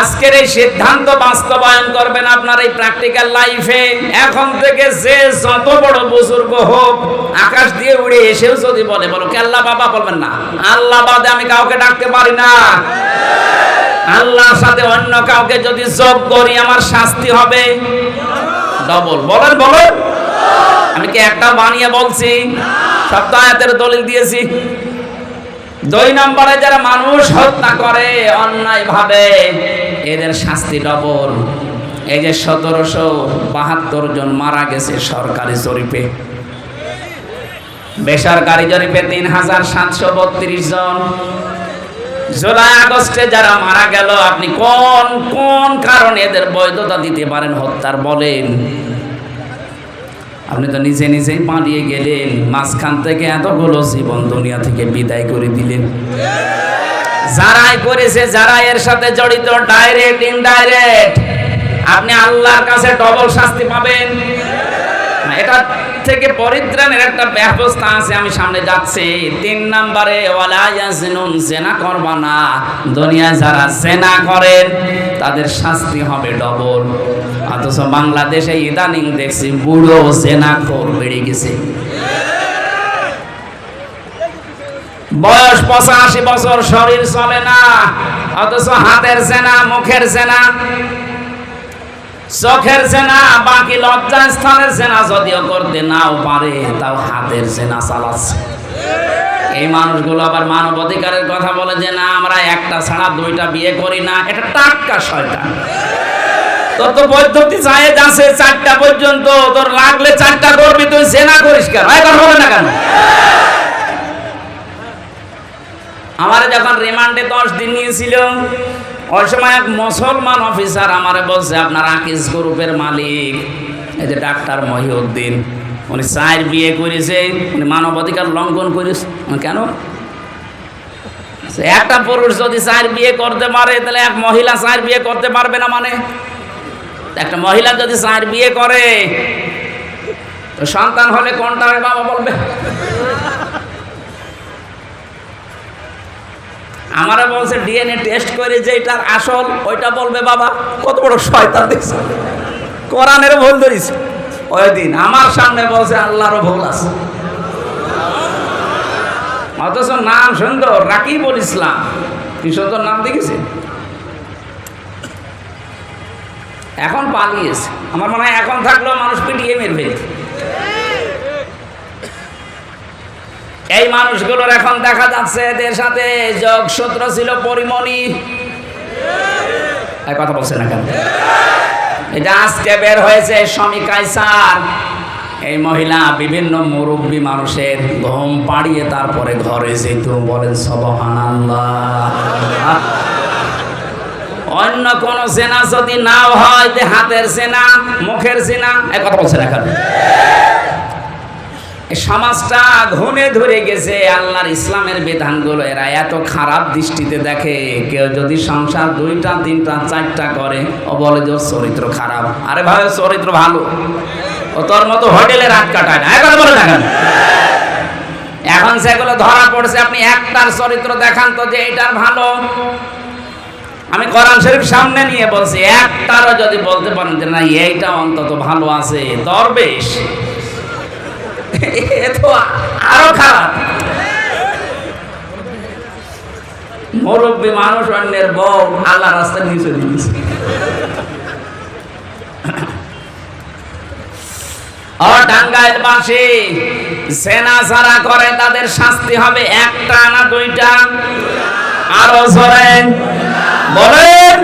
আজকের এই সিদ্ধান্ত বাস্তবায়ন করবেন আপনার এই প্র্যাকটিক্যাল লাইফে। এখন থেকে যে যত বড় বুজুর্গ হোক, আকাশ দিয়ে উড়ে এসেও যদি বলো কে আল্লাহ বাবা, বলবেন না আল্লাহ বাদে আমি কাউকে ডাকতে পারি না। আল্লাহর সাথে অন্য কাউকে যদি যোগ করি আমার শাস্তি হবে ডবল। বলেন আমি কি একটা বানিয়ে বলছি? সব তো আয়াতের দলিল দিয়েছি। 2 নম্বরে যারা মানুষ হত্যা করে অন্যায় ভাবে, এদের শাস্তি ডবল। এই যে 1772 জন মারা গেছে সরকারি জরিপে, বেসরকারি জরিপে 3732 জন। জুলাই আগস্টে যারা মারা গেল, আপনি কোন কারণে এদের বৈধতা দিতে পারেন হত্যার? বলেন। আপনি তো নিজেই পালিয়ে গেলেন, মাঝখান থেকে এতগুলো জীবন দুনিয়া থেকে বিদায় করে দিলেন। যারাই করেছে, যারা এর সাথে জড়িত, ডাইরেক্ট ইনডাইরেক্ট, আপনি আল্লাহর কাছে ডবল শাস্তি পাবেন। এটা থেকে পরিত্রাণের একটা ব্যবস্থা আছে, আমি সামনে যাচ্ছি। 3 নম্বরে ওয়ালা ইয়াজনুন, জেনা করবা না। দুনিয়ায় যারা জেনা করেন তাদের শাস্তি হবে ডবল। অথচ বাংলাদেশে ইদানিং দেখছি বুড়ো জেনাখোর বেড়ে গেছে। বয়স 85 বছর, শরীর চলে না, অথচ হাতের জেনা, মুখের জেনা, চোখের জেনা, বাকি লজ্জা স্থানের জেনা যদিও করতে নাও পারে, তাও হাতের জেনা চালাচ্ছে। এই মানুষগুলো আবার মানবাধিকারের কথা বলে যে না, আমরা একটা ছাড়া 2টা বিয়ে করি না। এটা টাটকা শয়তান। তোর তো পদ্ধতি জায়েজ আছে 4টা পর্যন্ত, তোর লাগলে 4টা করবি, তুই জেনা করিস কেন? এখন হবে না কেন? আমারে যখন রিমান্ডে 10 দিন নিয়েছিল, ওই সময় এক মুসলমান অফিসার আমারে বলছে, আপনার আকিস গ্রুপের মালিক এই যে ডাক্তার মহিউদ্দিন, উনি 4 বিয়ে করেছে, উনি মানবাধিকার লঙ্ঘন করেছে। কেন? একটা পুরুষ যদি 4 বিয়ে করতে পারে, তাহলে এক মহিলা 4 বিয়ে করতে পারবে না? মানে একটা মহিলা যদি 4 বিয়ে করে, তো সন্তান হলে কোনটার বাবা বলবে? আমারা বলছে ডিএনএ টেস্ট করে যে এটার আসল, ওইটা বলবে বাবা। কত বড় শয়তান দেখছে! কোরআনের ভুল ধরিস। ওই দিন আমার সামনে বলছে আল্লাহরও ভুল আছে, অথচ নাম সুন্দর, রাকিবুল ইসলাম। কি সুন্দর নাম দেখেছে। এখন পালিয়েছে। আমার মনে হয় এখন থাকলেও মানুষ পিটিয়ে মেরে ফেলত। এই মানুষগুলোর এখন দেখা যাচ্ছে এদের সাথে যোগসূত্র ছিল পরিমণি। এই কথা বলছে না কেন? এটা আজকে বের হয়েছে স্বামী কায়সার। এই মহিলা বিভিন্ন মুরব্বী মানুষের ঘুম পাড়িয়ে তারপরে ঘরে যেত। বলেন সুবহানাল্লাহ। অন্য কোন জেনা যদি নাও হয়, যে হাতের জেনা, মুখের জেনা, এই কথা বলছে না কেন? সমাজটা ঘুমে ধরে গেছে। আল্লাহর ইসলামের বিধানগুলো এরা এত খারাপ দৃষ্টিতে দেখে। কেউ যদি সংসার 2টা 3টা 4টা করে, ও বলে যে ওর চরিত্র খারাপ। আরে ভাই, চরিত্র ভালো, ও তোর মতো হোটেলে রাত কাটায় না। এখন বলে দেখেন, এখন সেগুলো ধরা পড়ছে। আপনি একটার চরিত্র দেখান তো যে এটার ভালো। আমি কোরআন শরীফ সামনে নিয়ে বলছি, একটারও যদি বলতে পারেন যে না এইটা অন্তত ভালো আছে, দরবেশ, এ তো আরো খারাপ। মুরব্বী মানুষ অন্যের বউ আল্লাহ রাস্তায় নিয়ে চলে গেছে। টাঙ্গাইল বাসী জেনা যারা করে তাদের শাস্তি হবে 1টা না 2টা? আরো জোরে বলেন।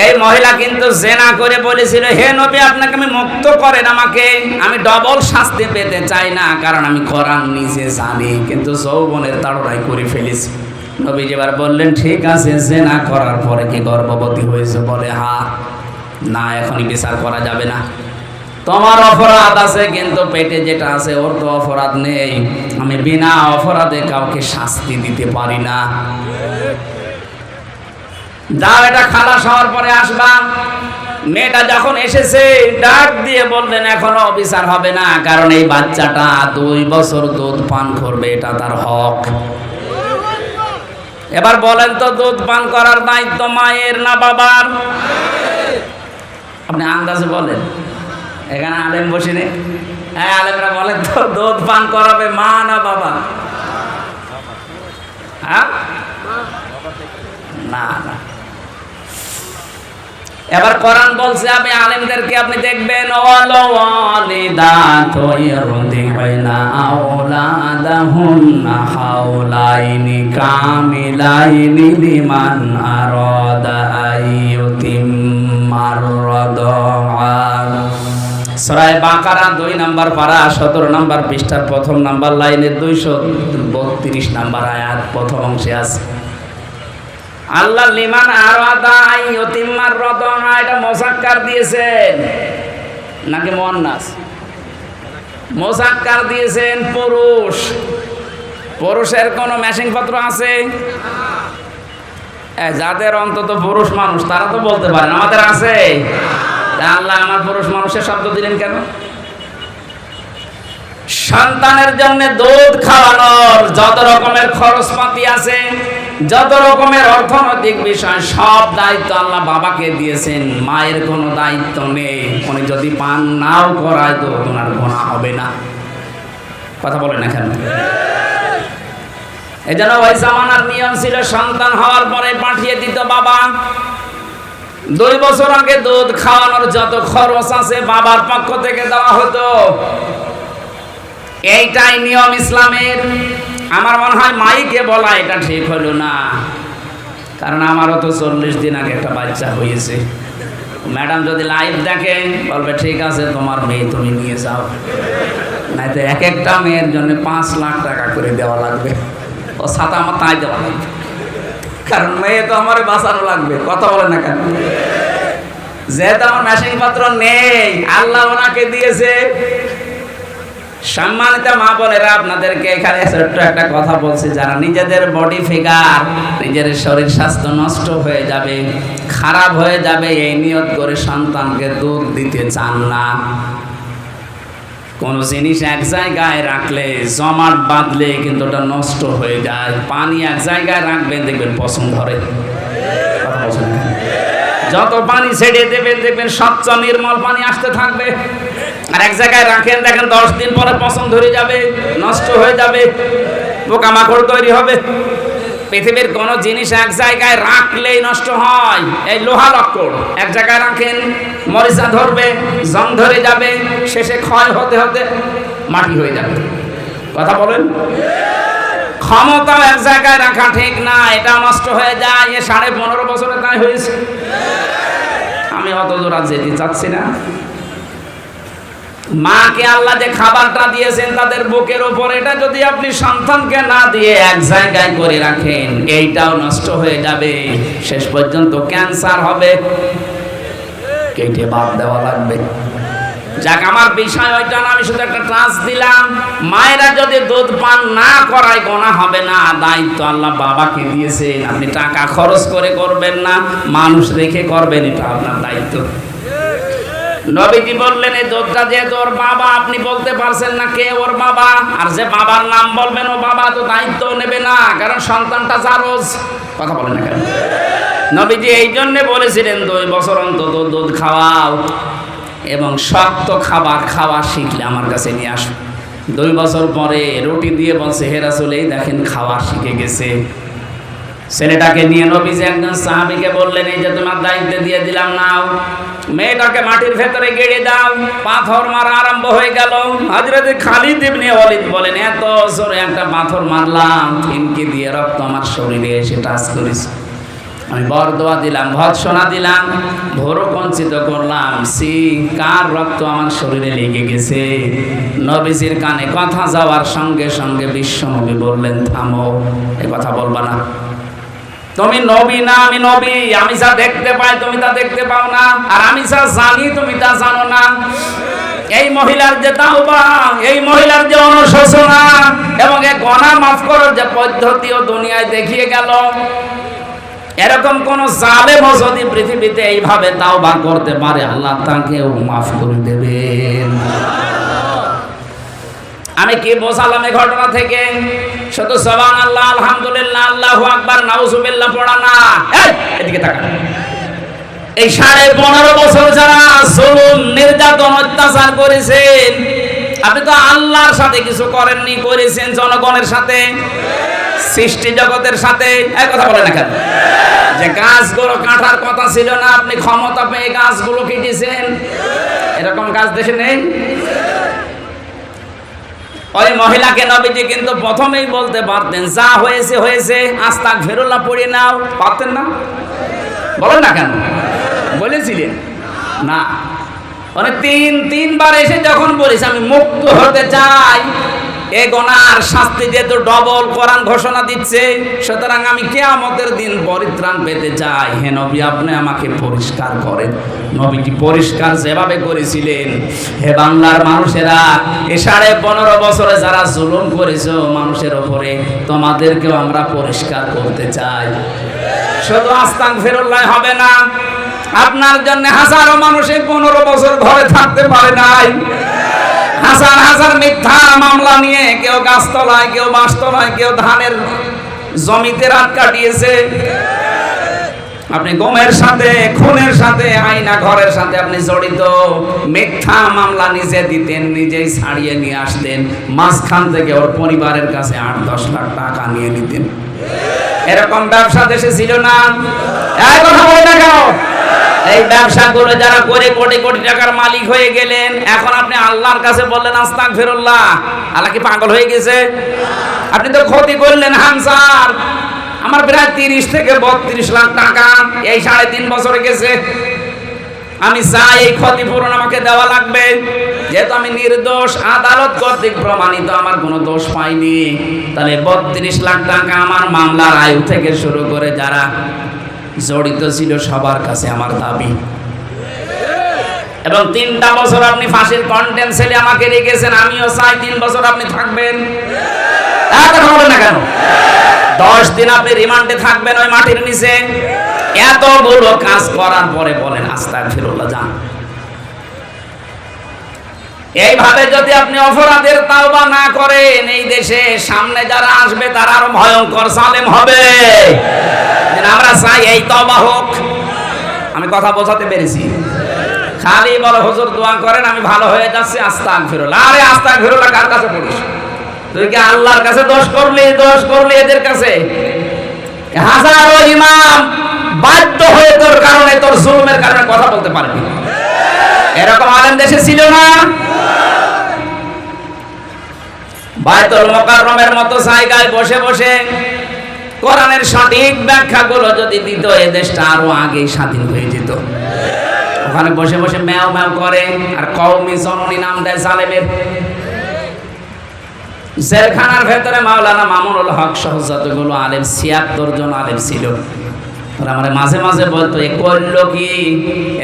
এই মহিলা কিন্তু জেনা করে বলেছিল, হে নবী আপনাকে আমি মুক্ত করেন, আমাকে আমি ডবল শাস্তি পেতে চাই না, কারণ আমি কোরআন নিজে জানি, কিন্তু যৌবনের তাড়নায় করে ফেলেছি। নবী এবার বললেন, ঠিক আছে, জেনা করার পরে কি গর্ভবতী হয়েছে? বলে হ্যাঁ। না, এখনই বিচার করা যাবে না, তোমার অপরাধ আছে, কিন্তু পেটে যেটা আছে ওর তো অপরাধ নেই, আমি বিনা অপরাধে কাউকে শাস্তি দিতে পারি না। যাও, এটা খালাস হওয়ার পরে আসবা। মেয়েটা যখন এসেছে ডাক দিয়ে বললেন, এখনো বিচার হবে না, কারণ এই বাচ্চাটা 2 বছর দুধ পান করবে, এটা তার হক। এবার বলেন তো, দুধ পান করার দায়িত্ব মায়ের না বাবার? আপনি আন্দাজে বলেন, এখানে আলেম বসে নেই, হ্যাঁ আলেমরা বলেন তো, দুধ পান করাবে মা না বাবা? হ্যাঁ, না না। এবার কোরআন বলছে, আমি আলেমদেরকে আপনি দেখবেন, ওয়ালিদাতু ইরদি'না আওলাদাহুন্না হাওলাইনি কামিলাইনি লিমান আরাদা আইয়ুতিম্মার রাদআ। সূরা বাকারা 2 নম্বর পারা 17 নম্বর পৃষ্ঠার প্রথম নম্বর লাইনে 232 নম্বর আয়াত প্রথম অংশে আছে। আল্লাহ লিমান আরাদা আইয়ুতিম্মার রাদআ, এটা মুযাক্কার দিয়েছেন নাকি মুয়ান্নাস? মুযাক্কার দিয়েছেন। পুরুষ, পুরুষের কোনো ম্যাচিং পত্র আছে? যাদের অন্তত পুরুষ মানুষ তারা তো বলতে পারেন আমাদের আছে। আল্লাহ আমার পুরুষ মানুষের শব্দ দিলেন কেন? সন্তানের জন্য দুধ খাওয়ানোর যত রকমের খরচপাতি আছে, যত রকমের অর্থনৈতিক বিষয়, সব দায়িত্ব আল্লাহ বাবাকে দিয়েছেন, মায়ের কোনো দায়িত্ব নেই। উনি যদি পান নাও করায় তো ওনার গুনাহ হবে না। কথা বলেন না কেন? এই জন্য ওই জামানার নিয়ম ছিল, সন্তান হওয়ার পরে পাঠিয়ে দিত বাবা। 2 বছর আগে দুধ খাওয়ানোর যত খরচ আছে বাবার পক্ষ থেকে দেওয়া হতো। এইটাই নিয়ম ইসলামের। আমার মনে হয় মাইকে বলা এটা ঠিক হলো না, কারণ আমারও তো 40 দিন আগে একটা বাচ্চা হয়েছে। ম্যাডাম যদি লাইভ দেখে বলবে, ঠিক আছে তোমার মেয়ে তুমি নিয়ে যাও, নাই তো এক একটা মেয়ের জন্য 5 লাখ টাকা করে দেওয়া লাগবে। ও সাথে আমার তাই দেওয়া লাগবে, কারণ মেয়ে তো আমার বাঁচানো লাগবে। কথা বলে না কেন? যেহেতু আমার ম্যাচিং পত্র নেই, আল্লাহ ওনাকে দিয়েছে। সম্মানিত মা বোনেরা, আপনাদেরকে এখানে ছোট্ট একটা কথা বলছি, যারা নিজেদের বডি ফিগার, নিজের শরীর স্বাস্থ্য নষ্ট হয়ে যাবে, খারাপ হয়ে যাবে, এই নিয়ত করে সন্তানকে দুধ দিতে চান না। কোন জিনিস এক জায়গায় রাখলে, জমাট বাঁধলে কিন্তু ওটা নষ্ট হয়ে যায়। পানি এক জায়গায় রাখবেন, দেখবেন পছন্দ ধরে। কথা বলছেন, যত পানি ছেড়ে দেবেন দেখবেন স্বচ্ছ নির্মল পানি আসতে থাকবে। আর এক জায়গায় রাখেন, দেখেন 10 দিন পরে পছন্দ ধরে যাবে, নষ্ট হয়ে যাবে, পোকামাকড় তৈরি হবে। পৃথিবীর কোন জিনিস এক জায়গায় রাখলেই নষ্ট হয়। এই লোহা লক্কর এক জায়গায় রাখেন, মরিচা ধরবে, জং ধরে যাবে, শেষে ক্ষয় হতে হতে মাটি হয়ে যাবে। কথা বলেন? ক্ষমতাও এক জায়গায় রাখা ঠিক না, এটা নষ্ট হয়ে যায়। 15.5 বছরে তাই হয়েছে। আমি অত দূর আর যেতে চাচ্ছি না। মাকে আল্লাহ যে খাবারটা দিয়েছেন তাদের বুকের উপর, এটা যদি আপনি সন্তানকে না দিয়ে এক জায়গায় করে রাখেন, এইটাও নষ্ট হয়ে যাবে, শেষ পর্যন্ত ক্যান্সার হবে, কেটে বাদ দেওয়া লাগবে। যাক, আমার বিষয় ওইটা না, আমি শুধু একটা ক্লাস দিলাম। মায়েরা যদি দুধ পান না করায় গুনাহ হবে না, দায়িত্ব আল্লাহ বাবাকে দিয়েছেন। আপনি টাকা খরচ করে করবেন না, মানুষ রেখে করবেন, এটা আপনার দায়িত্ব। নবীজি বললেন, এই দুধটা যেহেতু ওর বাবা, আপনি বলতে পারছেন না কে ওর বাবা, আর যে বাবার নাম বলবেন ও বাবা তো দায়িত্ব নেবে না, কারণ সন্তানটা জারজ। কথা বলেন না কেন? নবীজি এই জন্যে বলেছিলেন 2 বছর অন্তত দুধ খাওয়াও, এবং শক্ত খাবার খাওয়া শিখলে আমার কাছে নিয়ে আসো। 2 বছর পরে রুটি দিয়ে বলছে, হে রাসূল এই দেখেন খাওয়া শিখে গেছে। ছেলেটাকে নিয়ে নবীজি একজন সাহাবীকে বললেন, এই যে তোমার দায়িত্ব দিয়ে দিলাম, নাও, মেয়েটাকে মাটির ভেতরে গেড়ে দাও। পাথর মারা আরম্ভ হয়ে গেল। হযরত খালিদ ইবনে ওয়ালিদ বলেন, এত জোরে একটা পাথর মারলাম, থিমকে দিয়ে রক্ত আমার শরীরে এসে টাচ করেছে। আমি বরদোয়া দিলাম, ভৎসনা দিলাম, ভোরও বঞ্চিত করলাম। কার রক্ত আমার শরীরে লেগে গেছে। নবীজির কানে কথা যাওয়ার সঙ্গে সঙ্গে বিশ্বনবী বললেন, থামো, এ কথা বলবা না। তুমি নবী না আমি নবী। আমি যা দেখতে পাই তুমি তা দেখতে পাও না, আর আমি যা জানি তুমি তা জানো না। এই মহিলার যে তাওবা, এই মহিলার যে অনুশোচনা এবং এই গুনাহ মাফ করার যে পদ্ধতিও দুনিয়ায় দেখিয়ে গেল, এরকম কোন জালেমও যদি পৃথিবীতে এইভাবে তাওবা করতে পারে, আল্লাহ তাকেও মাফ করে দেবেন। আমি কি বোঝালাম এই ঘটনা থেকে? শুধু সুবহানাল্লাহ, আলহামদুলিল্লাহ, আল্লাহু আকবার, নাউজুবিল্লাহ পড়া না। এদিকে তাকান। এই 15.5 বছর যারা জুলুম, নির্যাতন, অত্যাচার করেছেন, আপনি তো আল্লাহর সাথে কিছু করেননি, করেছেন জনগণের সাথে, সৃষ্টি জগতের সাথে। এই কথা বলে না কেন? যে গাছগুলো কাটার কথা ছিল না, আপনি ক্ষমতা পেয়ে গাছগুলো কেটেছেন। এরকম কাজ দেশে নেই। ওই মহিলাকে নবীজি কিন্তু প্রথমেই বলতে পারতেন, যা হয়েছে হয়েছে, আস্তাগফিরুল্লাহ পড়ে নাও। পারতেন না? বলেন না কেন? বলেছিলেন না। মানে তিনবার এসে যখন বলেছে আমি মুক্ত হতে চাই, এ গুনার শাস্তি যেহেতু ডবল কোরআন ঘোষণা দিচ্ছে, সুতরাং আমি কিয়ামতের দিন পরিত্রাণ পেতে চাই। হে নবী, আপনি আমাকে পরিষ্কার করেন। নবীজি পরিষ্কার যেভাবে করেছিলেন, হে বাংলার মানুষেরা, এ 15.5 বছরে যারা জুলুম করেছো মানুষের ওপরে, তোমাদেরকেও আমরা পরিষ্কার করতে চাই। শুধু আস্তাগফিরুল্লাহ হবে না, আপনার জন্য হাজারো মানুষ 15 বছর ঘরে থাকতে পারে নাই। হাজার হাজার মিথ্যা মামলা নিয়ে কেউ গাছতলায়, কেউ বাঁশতলায়, কেউ ধানের জমিতে রাত কাটিয়েছে। আপনি গমের সাথে, খুনের সাথে, আয়না ঘরের সাথে আপনি জড়িত। মিথ্যা মামলা নিজে দিতেন, নিজেই ছাড়িয়ে নিয়ে আসতেন, মাঝখান থেকে ওর পরিবারের কাছে 8-10 লাখ টাকা নিয়ে নিতেন। এরকম ব্যবসা দেশে ছিল না? এই কথা বলে না কেন? এই ব্যবসাগুলো যারা করে কোটি কোটি টাকার মালিক হয়ে গেলেন, এখন আপনি আল্লাহর কাছে বললেন আস্তাগফিরুল্লাহ। আল্লাহ কি পাগল হয়ে গেছে? আপনি তো ক্ষতি করলেন হামসার। আমার প্রায় 30 থেকে 32 লাখ টাকা এই 3.5 বছরে গেছে। আমি চাই এই ক্ষতিপূরণ আমাকে দেওয়া লাগবে, যেহেতু আমি নির্দোষ, আদালত কর্তৃক প্রমাণিত, আমার কোনো দোষ পাইনি। তাহলে 32 লাখ টাকা আমার মামলার আয়ু থেকে শুরু করে যারা জড়িত ছিল সবার কাছে আমার দাবি। এবং 3টা বছর আপনি ফাঁসির কন্টেন্ট ছেলে আমাকে রেখেছেন, আমিও চাই 3 বছর আপনি থাকবেন। কথা বলেন না কেন? 10 দিন আপনি রিমান্ডে থাকবেন ওই মাটির নিচে। এতগুলো কাজ করার পরে বলেন আস্তাগফিরুল্লাহ যান। এইভাবে যদি আপনি অপরাধের তাওবা না করেন, এই দেশে সামনে যারা আসবে তারা আরো ভয়ঙ্কর জালেম হবে। আমরা চাই এই তওবা হোক। আমি কথা বোঝাতে পেরেছি? খালি বলো হুজুর দোয়া করেন আমি ভালো হয়ে যাচ্ছি, আস্তাগফিরুল্লাহ। আরে আস্তাগফিরুল্লাহ কার কাছে পড়িস? তুই কি আল্লাহর কাছে দোষ করলি এদের কাছে? হাজারো ইমাম বাধ্য হয়ে তোর কারণে, তোর জুলুমের কারণে কথা বলতে পারবি। এরকম আলেম দেশে ছিল না? বায়তুল মুকাররমের মতো জায়গায় বসে বসে কোরআনের সঠিক ব্যাখ্যাগুলো যদি দিত, এই দেশটা আরো আগেই স্বাধীন হয়ে যেত। ওখানে বসে বসে ম্যাও ম্যাও করে আর কওমি জননী নাম দেয় জালেমের। জেলখানার ভেতরে মাওলানা মামুনুল হক সহ যতগুলো আলেম, 76 জন আলেম ছিল। ওরা আমার মাঝে মাঝে বলতো, এ করলো কি?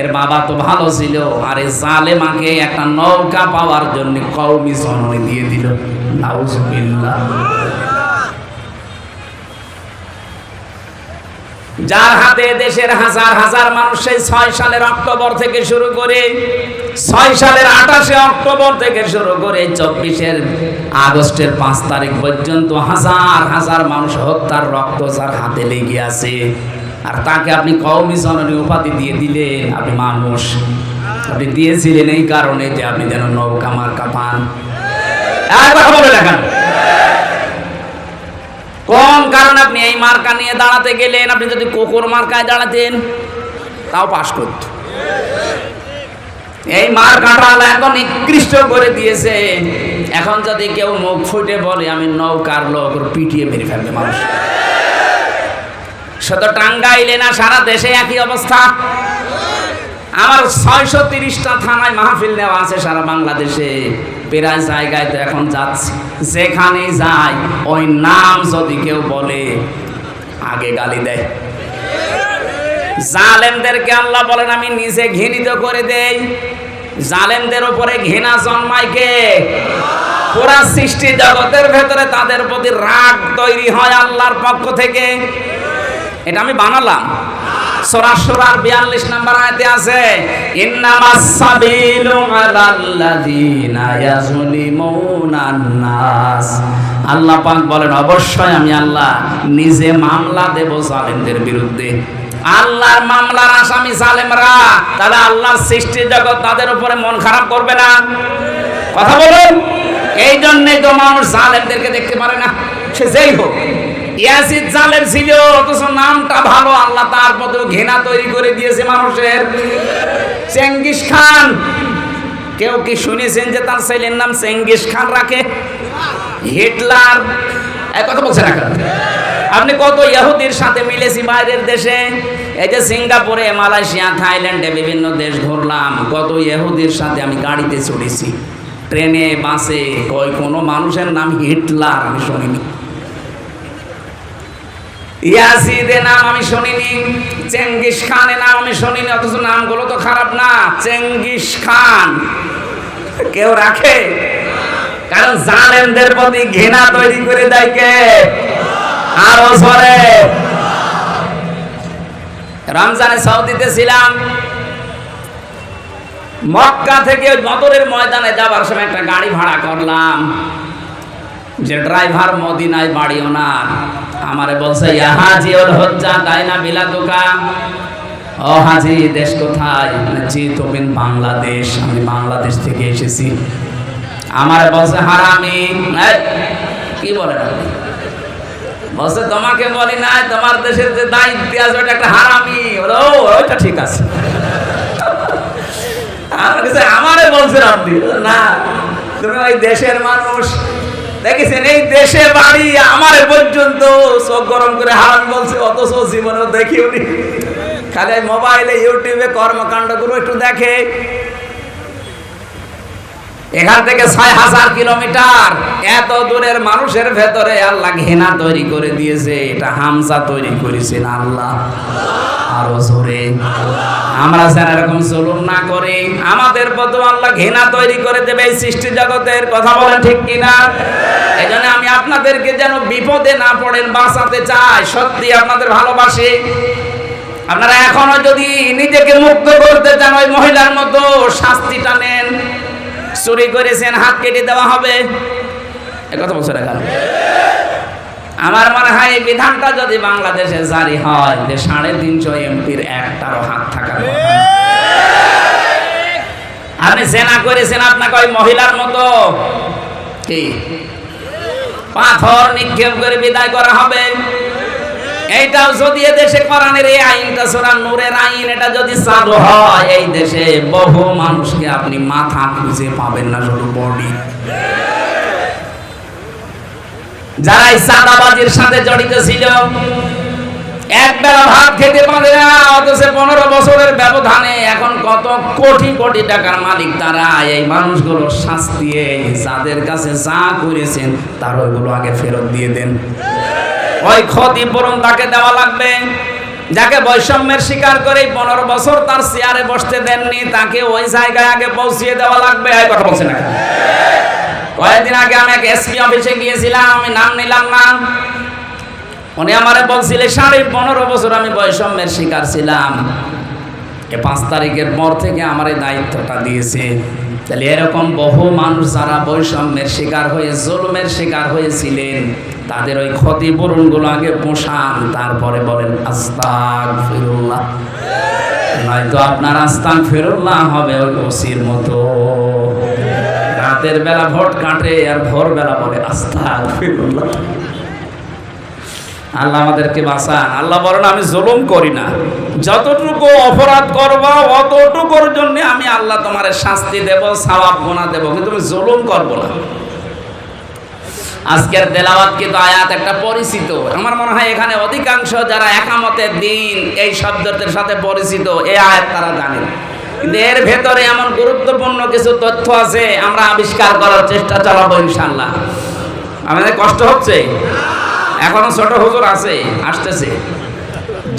এর বাবা তো ভালো ছিল, আর এই জালেমাকে একটা নৌকা পাওয়ার জন্য কওমি জননী দিয়ে দিল। নাউজুবিল্লাহ। যার হাতে দেশের হাজার হাজার মানুষ সেই 6 সালের অক্টোবর থেকে শুরু করে, 6 সালের 28 অক্টোবর থেকে শুরু করে 24 আগস্টের 5 তারিখ পর্যন্ত হাজার হাজার মানুষ হত্যার রক্ত যার হাতে লেগে আছে, আর তাকে আপনি কওমি জননী উপাধি দিয়ে দিলেন। আপনি মানুষ, আপনি দিয়েছিলেন এই কারণে যে আপনি যেন নৌকা মার্কা পান। কথা বলে দেখেন কোন কারণে আপনি এই মার্কা নিয়ে দাঁড়াতে গেলেন? আপনি যদি কুকুর মার্কায় দাঁড়াতেন তাও পাস করত। এই মার্কাটা আল্লাহ এত নিকৃষ্ট করে দিয়েছে, এখন যদি কেউ মুখ ফুটে বলে আমি নৌকার লোক, পিটিয়ে মেরে ফেলবে মানুষ। শুধু টাঙ্গাইলে না, সারা দেশে একই অবস্থা। আমার 630টা থানায় মাহফিল নেওয়া আছে সারা বাংলাদেশে, প্রায় জায়গায় তো এখন যাচ্ছে, যেখানে যায় ওই নাম যদি কেউ বলে আগে গালি দেয়। জালেমদেরকে আল্লাহ বলেন আমি নিজে ঘৃণিত করে দেই। জালেমদের উপরে ঘৃণা জন্মায় কে? পুরা সৃষ্টি জগতের ভেতরে তাদের প্রতি রাগ তৈরি হয় আল্লাহর পক্ষ থেকে। এটা আমি বানালাম। সূরা শুরার 42 নম্বর আয়াতে আছে, ইন্নামাস সাবিলু আলাল্লাযিনা ইয়াজলিমুনান নাস। আল্লাহ পাক বলেন অবশ্যই আমি আল্লাহ নিজে মামলা দেব জালেমদের বিরুদ্ধে। আল্লাহর মামলার আসামি জালেমরা, তাহলে আল্লাহর সৃষ্টি জগৎ তাদের উপরে মন খারাপ করবে না? কথা বলুন। এই জন্যই তো মানুষ জালেমদেরকে দেখতে পারে না, সে যেই হোক। ইয়াজিদ জালেম ছিল, অথচ নামটা ভালো, আল্লাহ তার প্রতি ঘৃণা তৈরি করে দিয়েছে মানুষের। চেঙ্গিস খান, কেউ কি শুনেছেন যে তার ছেলের নাম চেঙ্গিস খান রাখে? হিটলার, এই কথা বলছে না? আপনি কত ইহুদির সাথে মিলেছি বাইরের দেশে, এই যে সিঙ্গাপুরে, মালয়েশিয়া, থাইল্যান্ডে বিভিন্ন দেশ ঘুরলাম, কত ইহুদির সাথে আমি গাড়িতে চড়েছি, ট্রেনে, বাসে, কোনো মানুষের নাম হিটলার আমি শুনিনি। ইয়াজিদের নাম আমি শুনিনি, চেঙ্গিস খানের নাম আমি শুনিনি, অথচ নামগুলো তো খারাপ না। চেঙ্গিস খান কেউ রাখে? কারণ জালেমদের প্রতি ঘৃণা তৈরি করে দেয় কে? আরো জোরে। রমজানে সৌদিতে ছিলাম, মক্কা থেকে বদরের ময়দানে যাবার সময় একটা গাড়ি ভাড়া করলাম, যে ড্রাইভার মদিনায় বাড়ি ওনার, আমারে বলছে ইয়া হাজি ওর হজ্জা দাইনা বিলাদুকা। ও হাজি, দেশ কোথায়? জি তুমি বাংলাদেশ। আমি বাংলাদেশ থেকে এসেছি। আমারে বলছে হারামি। কি বলেন আপনি? বলছে তোমাকে বলি নাই, তোমার দেশের যে দায়িত্ব আছে ওটা একটা হারামি। ও ওইটা ঠিক আছে। আমারে বলছেন আপনি? না, তুমি ওই দেশের মানুষ, দেখেছেন এই দেশে বাড়ি, আমার পর্যন্ত চোখ গরম করে হারামি বলছে, অথচ জীবনে দেখিও নি। খালি মোবাইলে ইউটিউবে কর্মকাণ্ডগুলো একটু দেখে। এখান থেকে ৬,০০০ কিলোমিটার, এত দূরের মানুষের ভেতরে আল্লাহ ঘৃণা তৈরি করে দিয়েছে। এটা হামজা তৈরি করেছেন আল্লাহ। আরো জোরে। আমরা যেন এরকম জুলুম না করি, আমাদের প্রতি আল্লাহ ঘৃণা তৈরি করে দেবে এই সৃষ্টি জগতের। কথা বলেন ঠিক কিনা? এই জন্য আমি আপনাদেরকে যেন বিপদে না পড়েন বাঁচাতে চাই। সত্যি আপনাদের ভালোবাসি। আপনারা এখনো যদি নিজেকে মুক্ত করতে চান, ওই মহিলার মতো শাস্তিটা নেন। চুরি করেছেন, হাত কেটে দেওয়া হবে। একথা বলছে না? আমার মনে হয় এই বিধানটা যদি বাংলাদেশে জারি হয়, যে 350 এমপির একটারও হাত থাকার কথা। আপনি জেনা করেছেন, আপনাকে ওই মহিলার মতো কি পাথর নিক্ষেপ করে বিদায় করা হবে। এইটাও যদি দেশে কোরআনের এই আইনটা, সূরা নূরের আইন, এটা যদি চালু হয়, এই দেশে বহু মানুষকে আপনি মাথা খুঁজে পাবেন না, শুধু বডি। যারা এই চাঁদাবাজির সাথে জড়িত ছিল, এক বেলা ভাত খেতে পারে না, অথচ 15 বছরের ব্যবধানে এখন কত কোটি কোটি টাকার মালিক তারা। এই মানুষগুলোর শাস্তি, যাদের কাছে যা করেছেন তার ওইগুলো আগে ফেরত দিয়ে দেন। ওই ক্ষতিপূরণ তাকে দেওয়া লাগবে। যাকে বৈষম্যের শিকার করে 15 বছর তার চেয়ারে বসতে দেননি, তাকে ওই জায়গায় আগে পৌঁছিয়ে দেওয়া লাগবে। এই কথা বলছে না? কয়েকদিন আগে আমি এক এসপি অফিসে গিয়েছিলাম, আমি নাম নিলাম না। উনি আমারে বলছিলেন 15.5 বছর আমি বৈষম্যের শিকার ছিলাম, 5 তারিখের পর থেকে আমার এই দায়িত্বটা দিয়েছে। তাহলে এরকম বহু মানুষ যারা বৈষম্যের শিকার হয়ে, জুলুমের শিকার হয়েছিলেন, তাদের ওই ক্ষতিপূরণগুলো আগে পোষান, তারপরে বলেন আস্তাগফিরুল্লাহ। নয়তো আপনার আস্তাগফিরুল্লাহ হবে ওই ওসির মতো, রাতের বেলা ভোট কাটে আর ভোরবেলা বলে আস্তাগফিরুল্লাহ। আল্লাহ আমাদেরকে বাঁচান। আল্লাহ বলেন আমি জুলুম করি না, যতটুকু অপরাধ করবা অতটুকুর জন্য আমি আল্লাহ তোমার শাস্তি দেব, সওয়াব গুনাহ দেব, কিন্তু আমি জুলুম করব না। আজকের তেলাওয়াত কিন্তু আয়াত একটা পরিচিত। আমার মনে হয় এখানে অধিকাংশ যারা একামতের দিন এই শব্দটির সাথে পরিচিত, এই আয়াত তারা জানেন। কিন্তু এর ভেতরে এমন গুরুত্বপূর্ণ কিছু তথ্য আছে, আমরা আবিষ্কার করার চেষ্টা চালাবো ইনশাআল্লাহ। আমাদের কষ্ট হচ্ছে, এখনো ছোট হুজুর আছে, আসতেছে,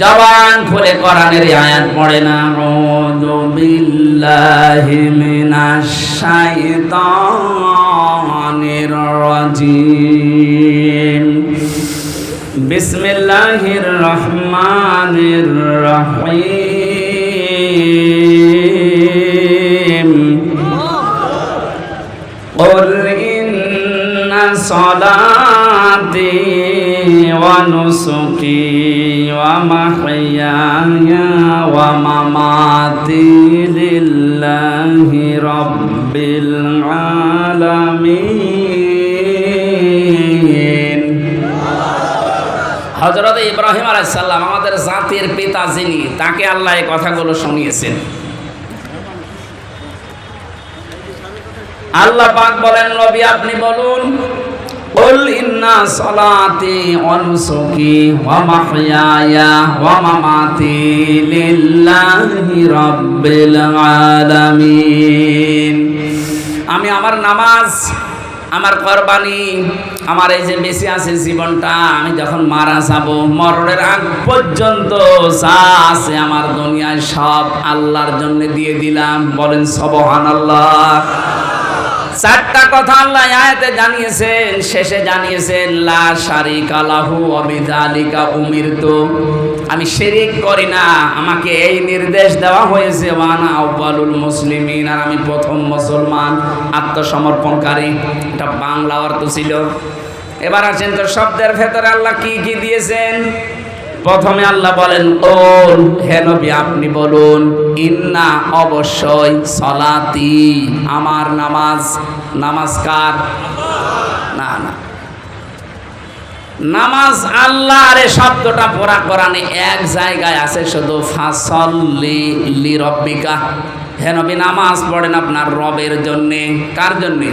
জবান খুলে কোরআনের আয়াত পড়ে না। আউযু বিল্লাহি মিনাশ শাইতানির রাজিম। বিসমিল্লাহির রহমানির রহিম। কুল ইন্না সালাতি ওয়া নুসুকি ওয়া মাহইয়ায়া ওয়া মামাতি লিল্লাহি রাব্বিল আলামিন। হযরত ইব্রাহিম আলাইহিস সালাম আমাদের জাতির পিতা যিনি, তাকে আল্লাহ এই কথাগুলো শুনিয়েছেন। আল্লাহ পাক বলেন, নবী আপনি বলুন, কুল ইন্না সালাতি ওয়া নুসুকি ওয়া মাহইয়ায়া ওয়া মামাতি লিল্লাহি রাব্বিল আলামিন। আমি আমার নামাজ, আমার কুরবানি, আমার এই যে বেঁচে আছে জীবনটা, আমি যখন মারা যাব, মরণের আগ পর্যন্ত যা আছে আমার দুনিয়ায় সব আল্লাহর জন্য দিয়ে দিলাম। বলেন সুবহানাল্লাহ। চারটা কথা আল্লাহ আয়াতে জানিয়েছেন, শেষে জানিয়েছেন লা শারিকা লাহু ওয়া বিযালিকা উমিরতু। আমি শিরিক করি না, আমাকে এই নির্দেশ দেওয়া হয়েছে, ওয়ানা আউয়ালুল মুসলিমিন, আর আমি প্রথম মুসলমান, আত্মসমর্পণকারী। এটা বাংলা অর্থ ছিল। এবার আসেন তো শব্দের ভেতরে আল্লাহ কি কি দিয়েছেন। প্রথমে আল্লাহ বলেন, কুল, হে নবী আপনি বলুন, ইন্না অবশ্যই, সলাতি আমার নামাজ। নামাজ কার? না না, নামাজ আল্লাহর। এই শব্দটা পুরা কোরআনে এক জায়গায় আছে শুধু, ফাসল্লি লিরাব্বিকা। হে নবী নামাজ পড়েন আপনার রবের জন্যে। কার জন্যে?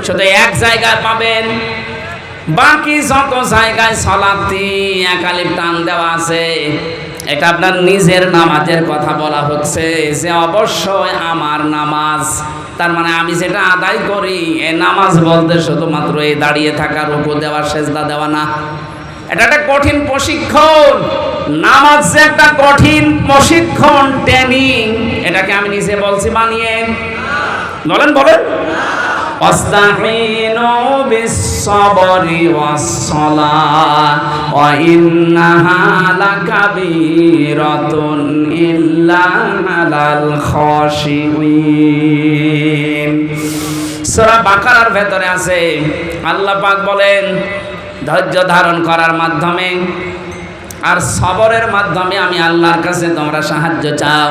শুধু এক জায়গায় পাবেন, বাকি যত জায়গায় সলাতি একালিপ টান দেওয়া আছে, এটা আপনার নিজের নামাজের কথা বলা হচ্ছে, যে অবশ্যই আমার নামাজ। তার মানে আমি যেটা আদায় করি, এই নামাজ বলতে শুধুমাত্র এই দাঁড়িয়ে থাকা, রুকু দেওয়া, সেজদা দেওয়া না। এটা একটা কঠিন প্রশিক্ষণ। নামাজ যে একটা কঠিন প্রশিক্ষণ, ট্রেনিং, এটাকে আমি নিজে বলছি বানিয়ে। বলেন বলেন। ওয়াস্তাঈনু বিস-সাবরি ওয়াস-সালাহ ওয়া ইন্নাহা লাকাবীরাতুন ইল্লা আলাল খাশিঈন। সূরা বাকারার ভেতরে আছে, আল্লাহ পাক বলেন, ধৈর্য ধারণ করার মাধ্যমে আর সবরের মাধ্যমে আমি আল্লাহর কাছে তোমরা সাহায্য চাও।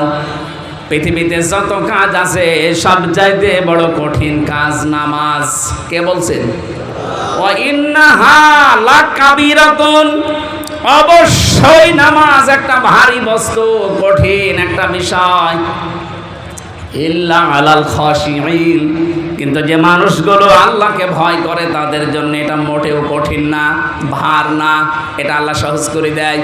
পৃথিবীতে যত কাজ আছে সব চাইতে বড় কঠিন কাজ নামাজ। কে বলছেন? ওয়া ইন্নাহা লাকাবীরাতুন, অবশ্যই নামাজ একটা ভারী বস্তু, কঠিন একটা বিষয়। ইল্লা আলাল খাশিঈন, কিন্তু যে মানুষগুলো আল্লাহকে ভয় করে তাদের জন্য এটা মোটেও কঠিন না, ভার না, এটা আল্লাহ সহজ করে দেয়।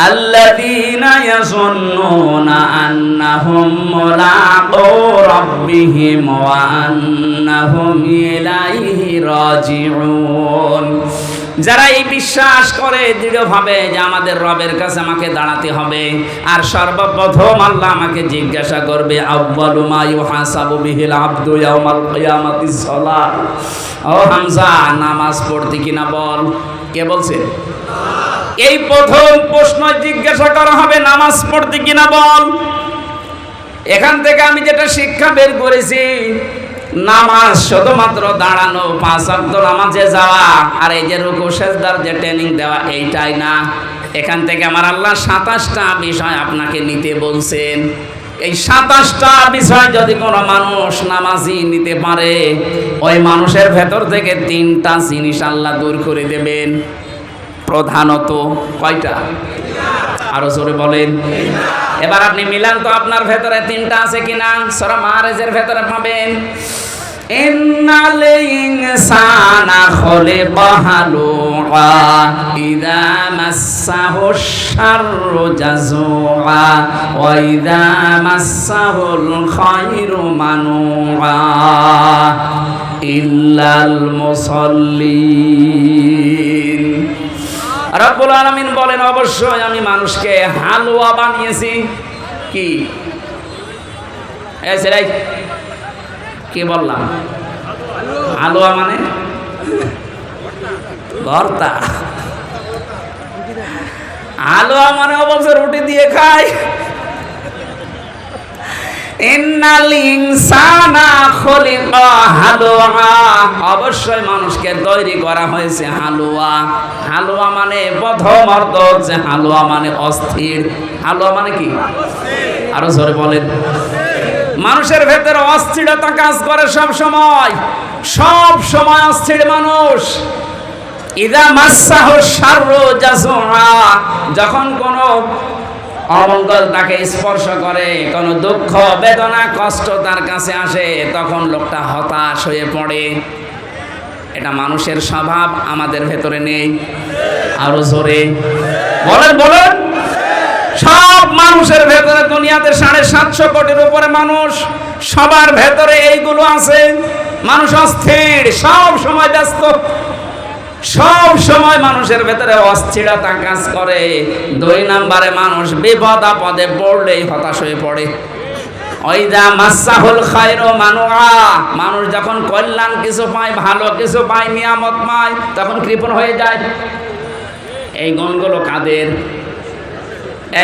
আল্লাযীনা ইয়াযুন্নুনা আন্নাহুম মুলাকু রাব্বিহিম ওয়া আন্নাহুম ইলাইহি রাজিউন। যারা এই বিশ্বাস করে দৃঢ়ভাবে যে আমাদের রবের কাছে আমাকে দাঁড়াতে হবে, আর সর্বপ্রথম আল্লাহ আমাকে জিজ্ঞাসা করবে, আউয়ালু মা ইউহাসাবু বিহিল আবদু ইয়াউমাল কিয়ামাতিস সালাত। ও হামজা, নামাজ পড়তে কিনা বল। কে বলছে? এই প্রথম প্রশ্ন জিজ্ঞাসা করা হবে, নামাজ পড়তে কিনা বল। এখান থেকে আমি যেটা শিক্ষা বের করেছি, নামাজ শুধুমাত্র দাঁড়ানো, 5 ওয়াক্ত নামাজে যাওয়া, আর এই যে রুকু সেজদার যে ট্রেনিং দেওয়া, এইটাই না। এখান থেকে আমার আল্লাহ 27টা বিষয় আপনাকে নিতে বলছেন। এই 27টা বিষয় যদি কোনো মানুষ নামাজি নিতে পারে, ওই মানুষের ভেতর থেকে 3টা জিনিস আল্লাহ দূর করে দেবেন। প্রধানত কয়টা? আরো জোরে বলেন। এবার আপনি মিলান তো আপনার ভেতরে 3টা আছে কিনা। সূরা মাআরিজের ভেতরে পাবেন, ইন্নাল ইনসানা খুলিকা হালুআ ইযা মাসসাহুশ শাররু জাযুআ ওয়া ইযা মাসসাহুল খায়রু মানুআ ইল্লাল মুসাল্লিন। রব্বুল আলামিন বলেন, অবশ্যই আমি মানুষকে হালুয়া বানিয়েছি। কি এই সেরাই কি বললাম? হালুয়া মানে ভর্তা। হালুয়া মানে অবশ্য রুটি দিয়ে খায়। ইন্নাল ইনসানা খুলিকা হালুআ, অবশ্যই মানুষকে তৈরি করা হয়েছে হালুয়া। হালুয়া মানে প্রথম অর্থ হচ্ছে হালুয়া মানে অস্থির। হালুয়া মানে কি? আরো জোরে বলেন। মানুষের ভেতরে অস্থিরতা কাজ করে সব সময়, সব সময় অস্থির মানুষ। ইযা মাসসাহুশ শাররু জাযুআ, যখন কোনো অমঙ্গল তাকে স্পর্শ করে, কোনো দুঃখ বেদনা কষ্ট তার কাছে আসে, তখন লোকটা হতাশ হয়ে পড়ে। এটা মানুষের স্বভাব, আমাদের ভেতরে নেই। আরো জোরে বলেন বলেন। সব মানুষের ভেতরে, দুনিয়াতে 750 কোটির উপরে মানুষ, সবার ভেতরে এইগুলো আছে। মানুষ অস্থির, সব সময় ব্যস্ত, সব সময় মানুষের ভেতরে অস্থিরতা কাজ করে। 2 নম্বরে মানুষ বিপদ আপদে পড়লেই হতাশ হয়ে পড়ে। ওয়াইদা মাসসাহুল খায়রু মানুআ, মানুষ যখন কল্যাণ কিছু পায়, ভালো কিছু পায়, নিয়ামত পায়, তখন কৃপণ হয়ে যায়। এই গুণগুলো কাদের?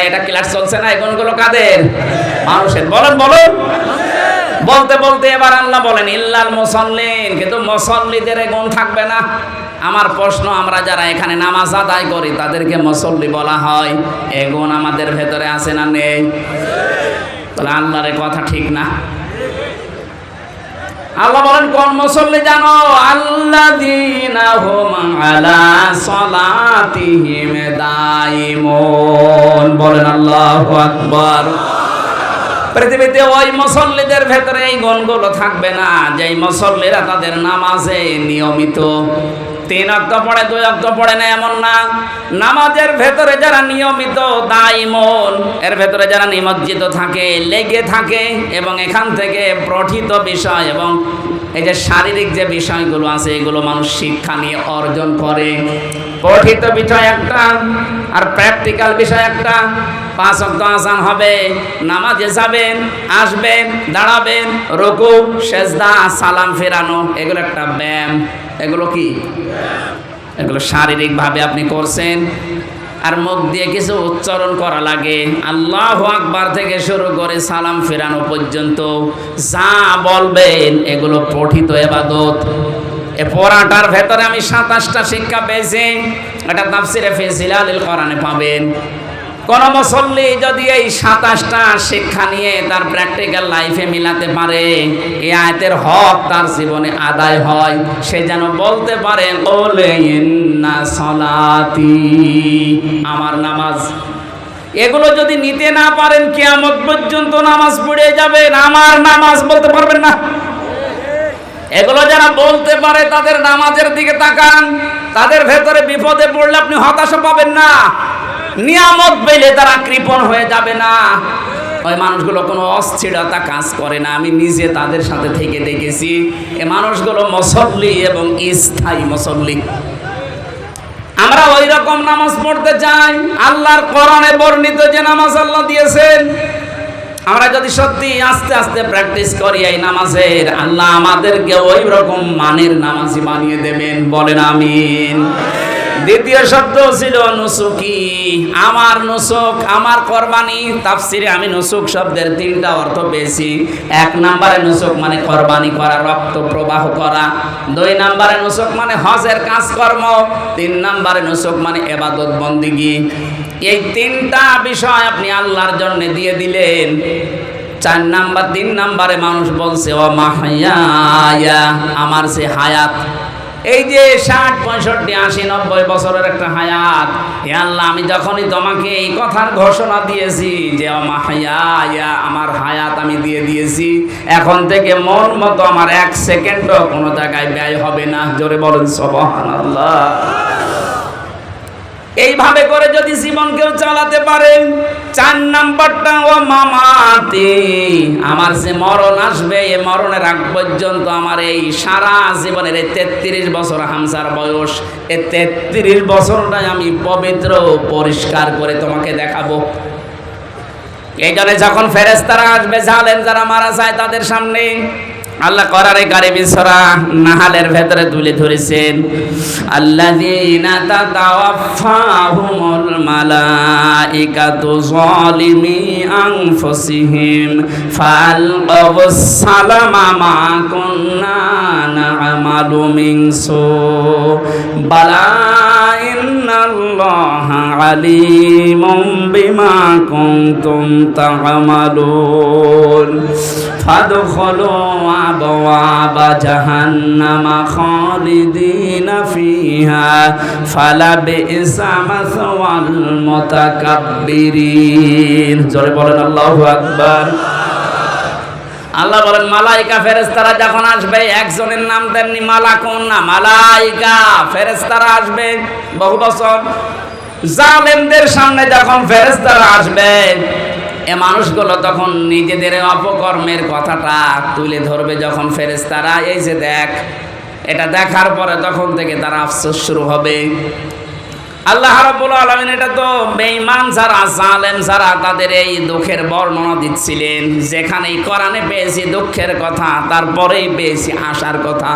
এটা ক্লাস চলছে না? এই গুণগুলো কাদের? মানুষের। বলেন বলেন। বলতে বলতে এবার আল্লাহ বলেন ইল্লাল মুসাল্লিন, কিন্তু মুসাল্লিদের এই গুণ থাকবে না। আমার প্রশ্ন, আমরা যারা এখানে নামাজ আদায় করি তাদেরকে মুসল্লি বলা হয়, এই গুণ আমাদের ভেতরে আছে না নেই? তাহলে আল্লাহর কথা ঠিক না। আল্লাহ বলেন কোন মুসল্লি জানো? আল্লাযীনা হুম আলা সালাতিহিম দাইমুন। বলেন আল্লাহু আকবার। পৃথিবীতে ওই মুসল্লিদের ভেতরে এই গুণগুলো থাকবে না, যেই মুসল্লিরা তাদের নামাজে নিয়মিত। 3 ওয়াক্ত পড়ে, 2 ওয়াক্ত পড়ে না এমন না। নামাজের ভেতরে যারা নিয়মিত, দাইমুন, এর ভেতরে যারা নিমজ্জিত থাকে, লেগে থাকে, এবং এখান থেকে পঠিত বিষয় এবং এই যে শারীরিক যে বিষয়গুলো আছে এগুলো মানুষ শিক্ষা নিয়ে অর্জন করে। পঠিত বিষয় একটা আর প্র্যাকটিক্যাল বিষয় একটা। 5 ওয়াক্ত আযান হবে, নামাজে যাবেন, আসবেন, দাঁড়াবেন, রুকু, সেজদা, সালাম ফেরানো, এগুলো একটা ব্যায়াম। এগুলো কি? এগুলো শারীরিকভাবে আপনি করছেন। আর মুখ দিয়ে কিছু উচ্চারণ করা লাগে, আল্লাহু আকবার থেকে শুরু করে সালাম ফেরানো পর্যন্ত যা বলবেন এগুলো পঠিত ইবাদত। এই পড়াটার ভেতরে আমি 27টা শিক্ষা পেয়েছি। এটা তাফসিরে ফি জিলালিল কোরআনে পাবেন। কোন মুসল্লি যদি এই 27টা শিক্ষা নিয়ে তার প্র্যাকটিক্যাল লাইফে মিলাতে পারে, এই আয়াতের হক তার জীবনে আদায় হয়, সে যেন বলতে পারে ওলে ইন্না সালাতি, আমার নামাজ। এগুলো যদি নিতে না পারেন, কিয়ামত পর্যন্ত নামাজ পড়ে যাবেন, আমার নামাজ বলতে পারবেন না। এগুলো যারা বলতে পারে তাদের নামাজের দিকে তাকান, তাদের ভেতরে বিপদে পড়লে আপনি হতাশা পাবেন না, নিয়ামত পেলে তারা কৃপণ হয়ে যাবে না। ওই মানুষগুলো কোনো অস্থিরতা কাজ করে না। আমি নিজে তাদের সাথে থেকে দেখেছি। এই মানুষগুলো মুসল্লি এবং স্থায়ী মুসল্লি। আমরা ওই রকম নামাজ পড়তে চাই, আল্লাহর কোরআনে বর্ণিত যে নামাজ আল্লাহ দিয়েছেন, আমরা যদি সত্যি আস্তে আস্তে প্র্যাকটিস করি এই নামাজের, আল্লাহ আমাদেরকে ওই রকম মানের নামাজি বানিয়ে দেবেন। বলেন আমিন। দ্বিতীয় শব্দ ছিল নুসুকি, আমার নুসুক, আমার কোরবানি। তাফসিরে আমি নুসুক শব্দের 3টা অর্থ পেয়েছি। 1 নম্বরে নুসুক মানে কোরবানি করা, রক্ত প্রবাহ করা। 2 নম্বরে নুসুক মানে হজের কাজকর্ম। 3 নম্বরে নুসুক মানে ইবাদত বন্দেগী। এই 3টা বিষয় আপনি আল্লাহর জন্য দিয়ে দিলেন। 3 নম্বরে মানুষ বলছে ও মাহইয়া, আমার সে হায়াত। এই যে 60, 65, 80, 90 বছরের একটা হায়াত, হে আল্লাহ, আমি যখনই তোমাকে এই কথার ঘোষণা দিয়েছি যে আমার হায়াত আমি দিয়ে দিয়েছি, এখন থেকে মন মতো আমার 1 সেকেন্ডও কোনো জায়গায় ব্যয় হবে না। জোরে বলেন সুবহানাল্লাহ। এইভাবে করে যদি জীবন কেউ চালাতে পারে, 4 নাম্বারটা ও মামাতি, আমার যে মরণ আসবে এই মরণের আগ পর্যন্ত আমার এই সারা জীবনের এই 33 বছর হামসার বয়স, এই 33 বছরটাই আমি পবিত্র পরিষ্কার করে তোমাকে দেখাবো। এই জন্য যখন ফেরেশতারা আসবে জালেম যারা মারা যায় তাদের সামনে, আল্লাহ কোরআনে কারিমে সূরা নাহলের ভেতরে তুলে ধরেছেন, আল্লাযীনা তাতাওয়াফাহুমুল মালাইকাতু যালিমি আনফুসিহিম ফাআলকাউস সালামা মা কুন্না না'মালু মিন সু বালা ইন্নাল্লাহা আলীমুম বিমা কুনতুম তা'মালুন ফাদখুলু আবওয়াবা জাহান্নামা খালিদিনা ফিহা ফালাবিসা মাসওয়াল মুতাকাব্বিরিন। জোরে বলেন আল্লাহু আকবার। আল্লাহ বলেন মালাইকা ফেরেশতারা যখন আসবে, একজনের নাম দেননি মালাকুন না, মালাইকা ফেরেশতারা আসবে বহু বছর। জালেমদের সামনে যখন ফেরেশতারা আসবে, এ মানুষগুলো তখন নিজেদের অপকর্মের কথাটা তুলে ধরবে যখন ফেরেশতারা, এই যে দেখ, এটা দেখার পরে তখন থেকে তারা আফসোস শুরু হবে। আল্লাহ রাব্বুল আলামিন এটা তো বেঈমান যারা, জালেম যারা, তাদের এই দুঃখের বর্ণনা দিচ্ছিলেন। যেখানেই কোরআনে পেয়েছি দুঃখের কথা, তারপরেই পেয়েছি আশার কথা।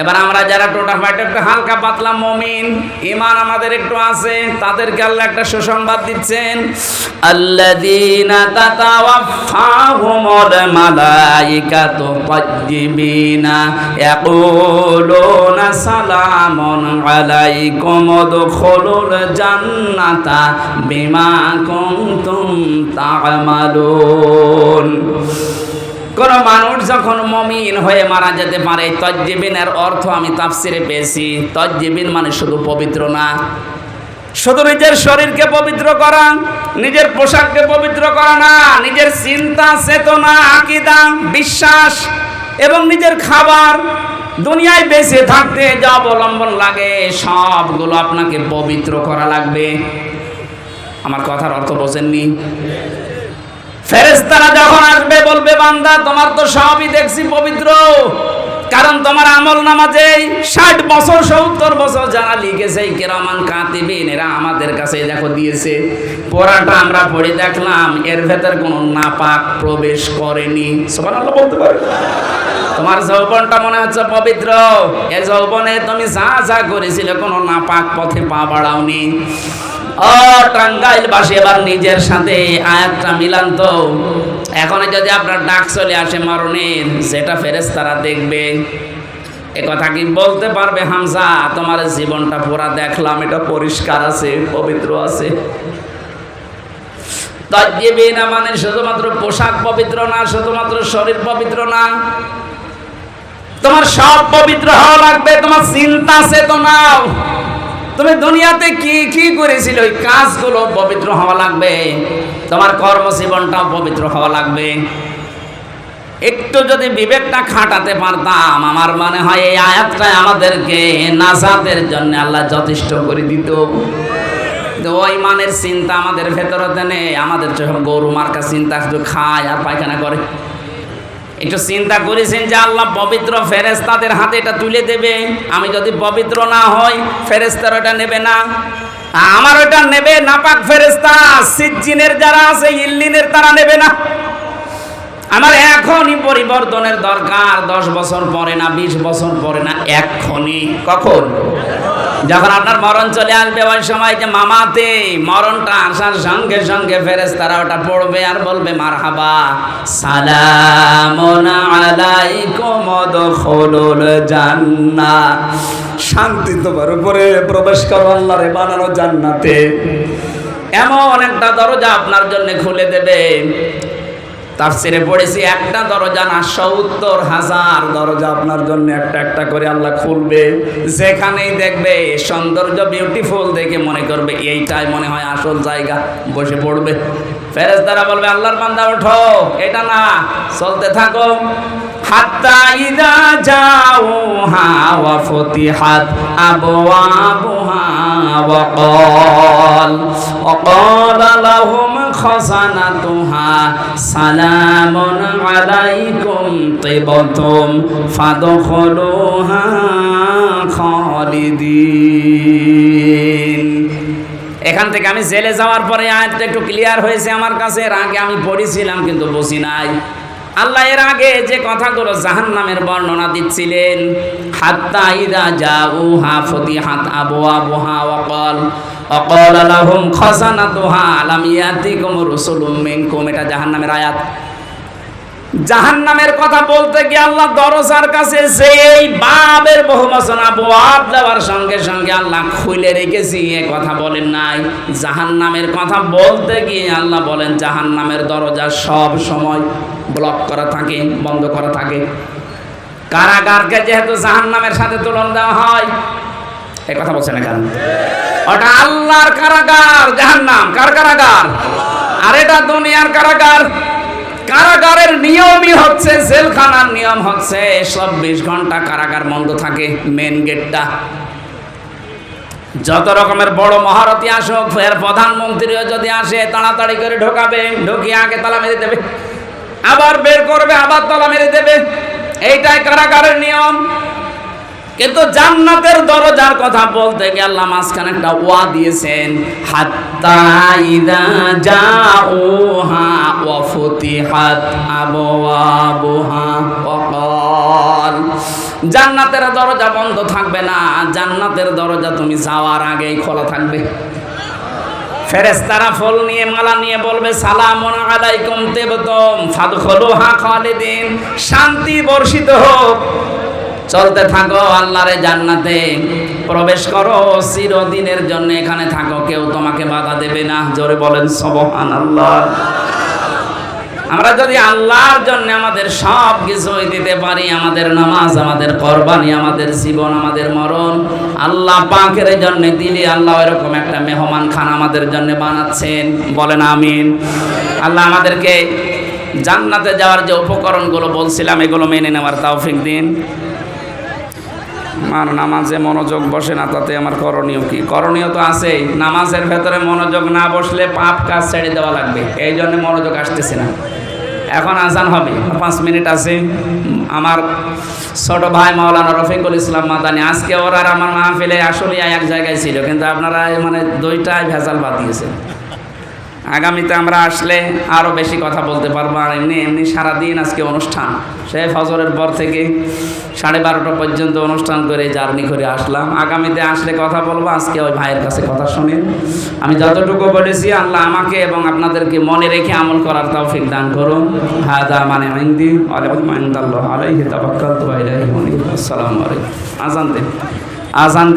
এবার আমরা যারা টোটাফাট একটু হালকা পাতলা মুমিন, ঈমান আমাদের একটু আছে, তাদেরকে আল্লাহ একটা সুসংবাদ দিচ্ছেন, আল্লাযীনা তাতাওয়াফাহুমুল মালাইকাতু তাইয়্যিবিনা ইয়াকুলুনা সালামুন আলাইকুম উদখুলুল জান্নাতা বিমা কুনতুম তা'মালুন। কোন মানুষ যখন মুমিন হয়ে মারা যেতে পারে, তাইয়্যিবিনের অর্থ আমি তাফসিরে পেয়েছি, তাইয়্যিবিন মানে শুধু পবিত্র না, শুধু নিজের শরীরকে পবিত্র করা, নিজের পোশাককে পবিত্র করা না, নিজের চিন্তা, চেতনা, আকীদা, বিশ্বাস এবং নিজের খাবার, দুনিয়ায় বেঁচে থাকতে যা অবলম্বন লাগে সবগুলো আপনাকে পবিত্র করা লাগবে। আমার কথার অর্থ বোঝেননি? ফেরেশতারা যখন আসবে বলবে, বান্দা তোমার তো সবই দেখছি পবিত্র, কারণ তোমার আমল নামাজে 60 বছর 70 বছর যারা লিখেছে কিরামান কাতিবিন, এরা আমাদের কাছে দেখো দিয়েছে, পড়াটা আমরা পড়ে দেখলাম, এর ভেতর কোনো নাপাক প্রবেশ করেনি। সুবহানাল্লাহ বলতে পারে। তোমার যৌবনটা মনে হচ্ছে পবিত্র, এই যৌবনে তুমি যা যা করেছিলে কোনো নাপাক পথে পা বাড়াওনি। ও টাঙ্গাইল বাসী, এবার নিজের সাথে আয়াতটা মিলান তো। এখন যদি আপনার ডাক চলে আসে মরণের, যেটা ফেরেশতারা দেখবে, এ কথা কি বলতে পারবে হামজা তোমার জীবনটা পুরা দেখলাম, এটা পরিষ্কার আছে, পবিত্র আছে? তাইয়্যিবিনা মানে শুধুমাত্র পোশাক পবিত্র না, শুধুমাত্র শরীর পবিত্র না, তোমার সব পবিত্র হওয়া লাগবে। তোমার চিন্তা চেতনাও, তুমি দুনিয়াতে কি কি করেছিল ওই কাজগুলো পবিত্র হওয়া লাগবে, তোমার কর্মজীবনটাও পবিত্র হওয়া লাগবে। একটু যদি বিবেকটা খাটাতে পারতাম, আমার মনে হয় এই আয়াতটা আমাদেরকে নাজাতের জন্য আল্লাহ যথেষ্ট করে দিত। ওই মানের চিন্তা আমাদের ভেতরে নেই, আমাদের যখন গরু মার্কা চিন্তা, শুধু খায় আর পায়খানা করে। একটু চিন্তা করেছেন যে আল্লাহ পবিত্র ফেরেশতাদের হাতে এটা তুলে দেবে, আমি যদি পবিত্র না হই ফেরেশতারা এটা নেবে না, আমার ওটা নেবে নাপাক ফেরেশতা, সিজ্জিনের যারা আছে, ইল্লিনের, তারা নেবে না। আমার এখনই পরিবর্তনের দরকার, 10 বছর পরে না, 20 বছর পরে না, এখনই। কখন? যখন আপনার মরণ চলে আসবে, ওই সময় যে মামাতে মরণটা আসার সঙ্গে সঙ্গে ফেরেশতারা ওটা পড়বে আর বলবে, মারহাবা সালামুন আলাইকুম উদখুলুল জান্নাহ, শান্তি তোমার উপরে, প্রবেশ করো আল্লাহর বানানো জান্নাতে। এমন একটা দরজা আপনার জন্য খুলে দেবে, তাফসিরে পড়েছি একটা দরজা না ৭০,০০০ দরজা আপনার জন্য একটা একটা করে আল্লাহ খুলবে। যেখানেই দেখবে সৌন্দর্য বিউটিফুল দেখে মনে করবে এইটাই মনে হয় আসল জায়গা, বসে পড়বে। ফেরেশতারা বলবে আল্লাহর বান্দা ওঠো, এটা না, চলতে থাকো। হাত্তা ইযা জাউহা ওয়া ফুতিহাত আবওয়াবুহা ওয়া ক্বালা লাহুম খাযানাতুহা সালামুন আলাইকুম তিবতুম ফাদখুলুহা খালিদিন। এখান থেকে আমি জেলে যাওয়ার পরে আয়াতটা একটু ক্লিয়ার হয়েছে আমার কাছে। এর আগে আমি পড়েছিলাম কিন্তু বুঝি নাই। আল্লাহ এর আগে যে কথাগুলো জাহান্নামের বর্ণনা দিচ্ছিলেন, হাত্তা ইযা জাউহা ফুতিহাত আবওয়াবুহা ওয়া ক্বালা লাহুম খাযানাতুহা আলাম ইয়াতিকুম রাসূলুম মিনকুম, এটা জাহান্নামের আয়াত। জাহান্নামের কথা বলতে গিয়ে আল্লাহ দরজার কাছে যেই বাবের বহুবচন আবওয়াব দেওয়ার সঙ্গে সঙ্গে আল্লাহ খুলে রেখেছি এ কথা বলেন নাই। জাহান্নামের কথা বলতে গিয়ে আল্লাহ বলেন জাহান্নামের দরজা সব সময় ব্লক করা থাকে, বন্ধ করা থাকে। কারাগারকে যেহেতু জাহান্নামের সাথে তুলনা দেওয়া হয়, এই কথা বলছেন না কেন? ওটা আল্লাহর কারাগার, জাহান্নাম কার কারাগার? আর এটা দুনিয়ার কারাগার। কারাগারের নিয়মই হচ্ছে, জেলখানার নিয়ম হচ্ছে ২৪ ঘন্টা কারাগার বন্ধ থাকে, মেন গেটটা। যত রকমের বড় মহারথী আসুক, ফের প্রধানমন্ত্রীও যদি আসে তাড়াতাড়ি করে ঢোকাবে, ঢুকিয়ে আগে তালা মেরে দেবে, আবার বের করবে, আবার তালা মেরে দেবে। এইটাই কারাগারের নিয়ম। কিন্তু জান্নাতের দরজার কথা বলতে গিয়ে আল্লাহ মাঝখানে একটা ওয়া দিয়েছেন, হাত্তা ইযা জাউহা ওয়া ফুতিহাত আবওয়াবুহা ওয়া ক্বাল, জান্নাতের দরজা বন্ধ থাকবে না, জান্নাতের দরজা তুমি যাওয়ার আগেই খোলা থাকবে। ফেরেশতারা ফুল নিয়ে, মালা নিয়ে বলবে সালামুন আলাইকুম তিবতুম ফাদখুলুহা খালিদিন, শান্তি বর্ষিত হোক, চলতে থাকো আল্লাহর জান্নাতে, প্রবেশ করো, চিরদিনের জন্য এখানে থাকো, কেউ তোমাকে বাধা দেবে না। জোরে বলেন সুবহানাল্লাহ। আমরা যদি আল্লাহর জন্য আমাদের সব কিছুই দিতে পারি, আমাদের নামাজ, আমাদের কোরবানি, আমাদের জীবন, আমাদের মরণ আল্লাহ পাকের জন্য দিলে, আল্লাহ এরকম একটা মেহমান খানা আমাদের জন্য বানাচ্ছেন। বলেন আমিন। আল্লাহ আমাদেরকে জান্নাতে যাওয়ার যে উপকরণগুলো বলছিলাম এগুলো মেনে নেওয়ার তৌফিক দিন। আমার নামাজে মনোযোগ বসে না, তাতে আমার করণীয় কি? করণীয় তো আছেই, নামাজের ভেতরে মনোযোগ না বসলে পাপ কাজ ছেড়ে দেওয়া লাগবে, এই জন্য মনোযোগ আসতেছে না। এখন আজান হবে, 5 মিনিট আছে। আমার ছোট ভাই মাওলানা রফিকুল ইসলাম মাদানী, আজকে ওরা আর আমার মাহফিলে আসলে এক জায়গায় ছিল, কিন্তু আপনারা মানে দুইটাই ভেজাল বাদ দিয়েছেন। আগামীতে আমরা আসলে আরও বেশি কথা বলতে পারবো। আর এমনি সারাদিন আজকে অনুষ্ঠান, সে ফজরের পর থেকে 12:30 পর্যন্ত অনুষ্ঠান করে জার্নি করে আসলাম। আগামীতে আসলে কথা বলবো। আজকে ওই ভাইয়ের কাছে কথা শুনে আমি যতটুকু বলেছি আল্লাহ আমাকে এবং আপনাদেরকে মনে রেখে আমল করার তৌফিক দান করুন। হাদা মানে ইনদি আলাইহি তাওয়াক্কালতু ওয়া ইলাইহি উনীব। আসসালামু আলাইকুম। আজান দেন, আজান।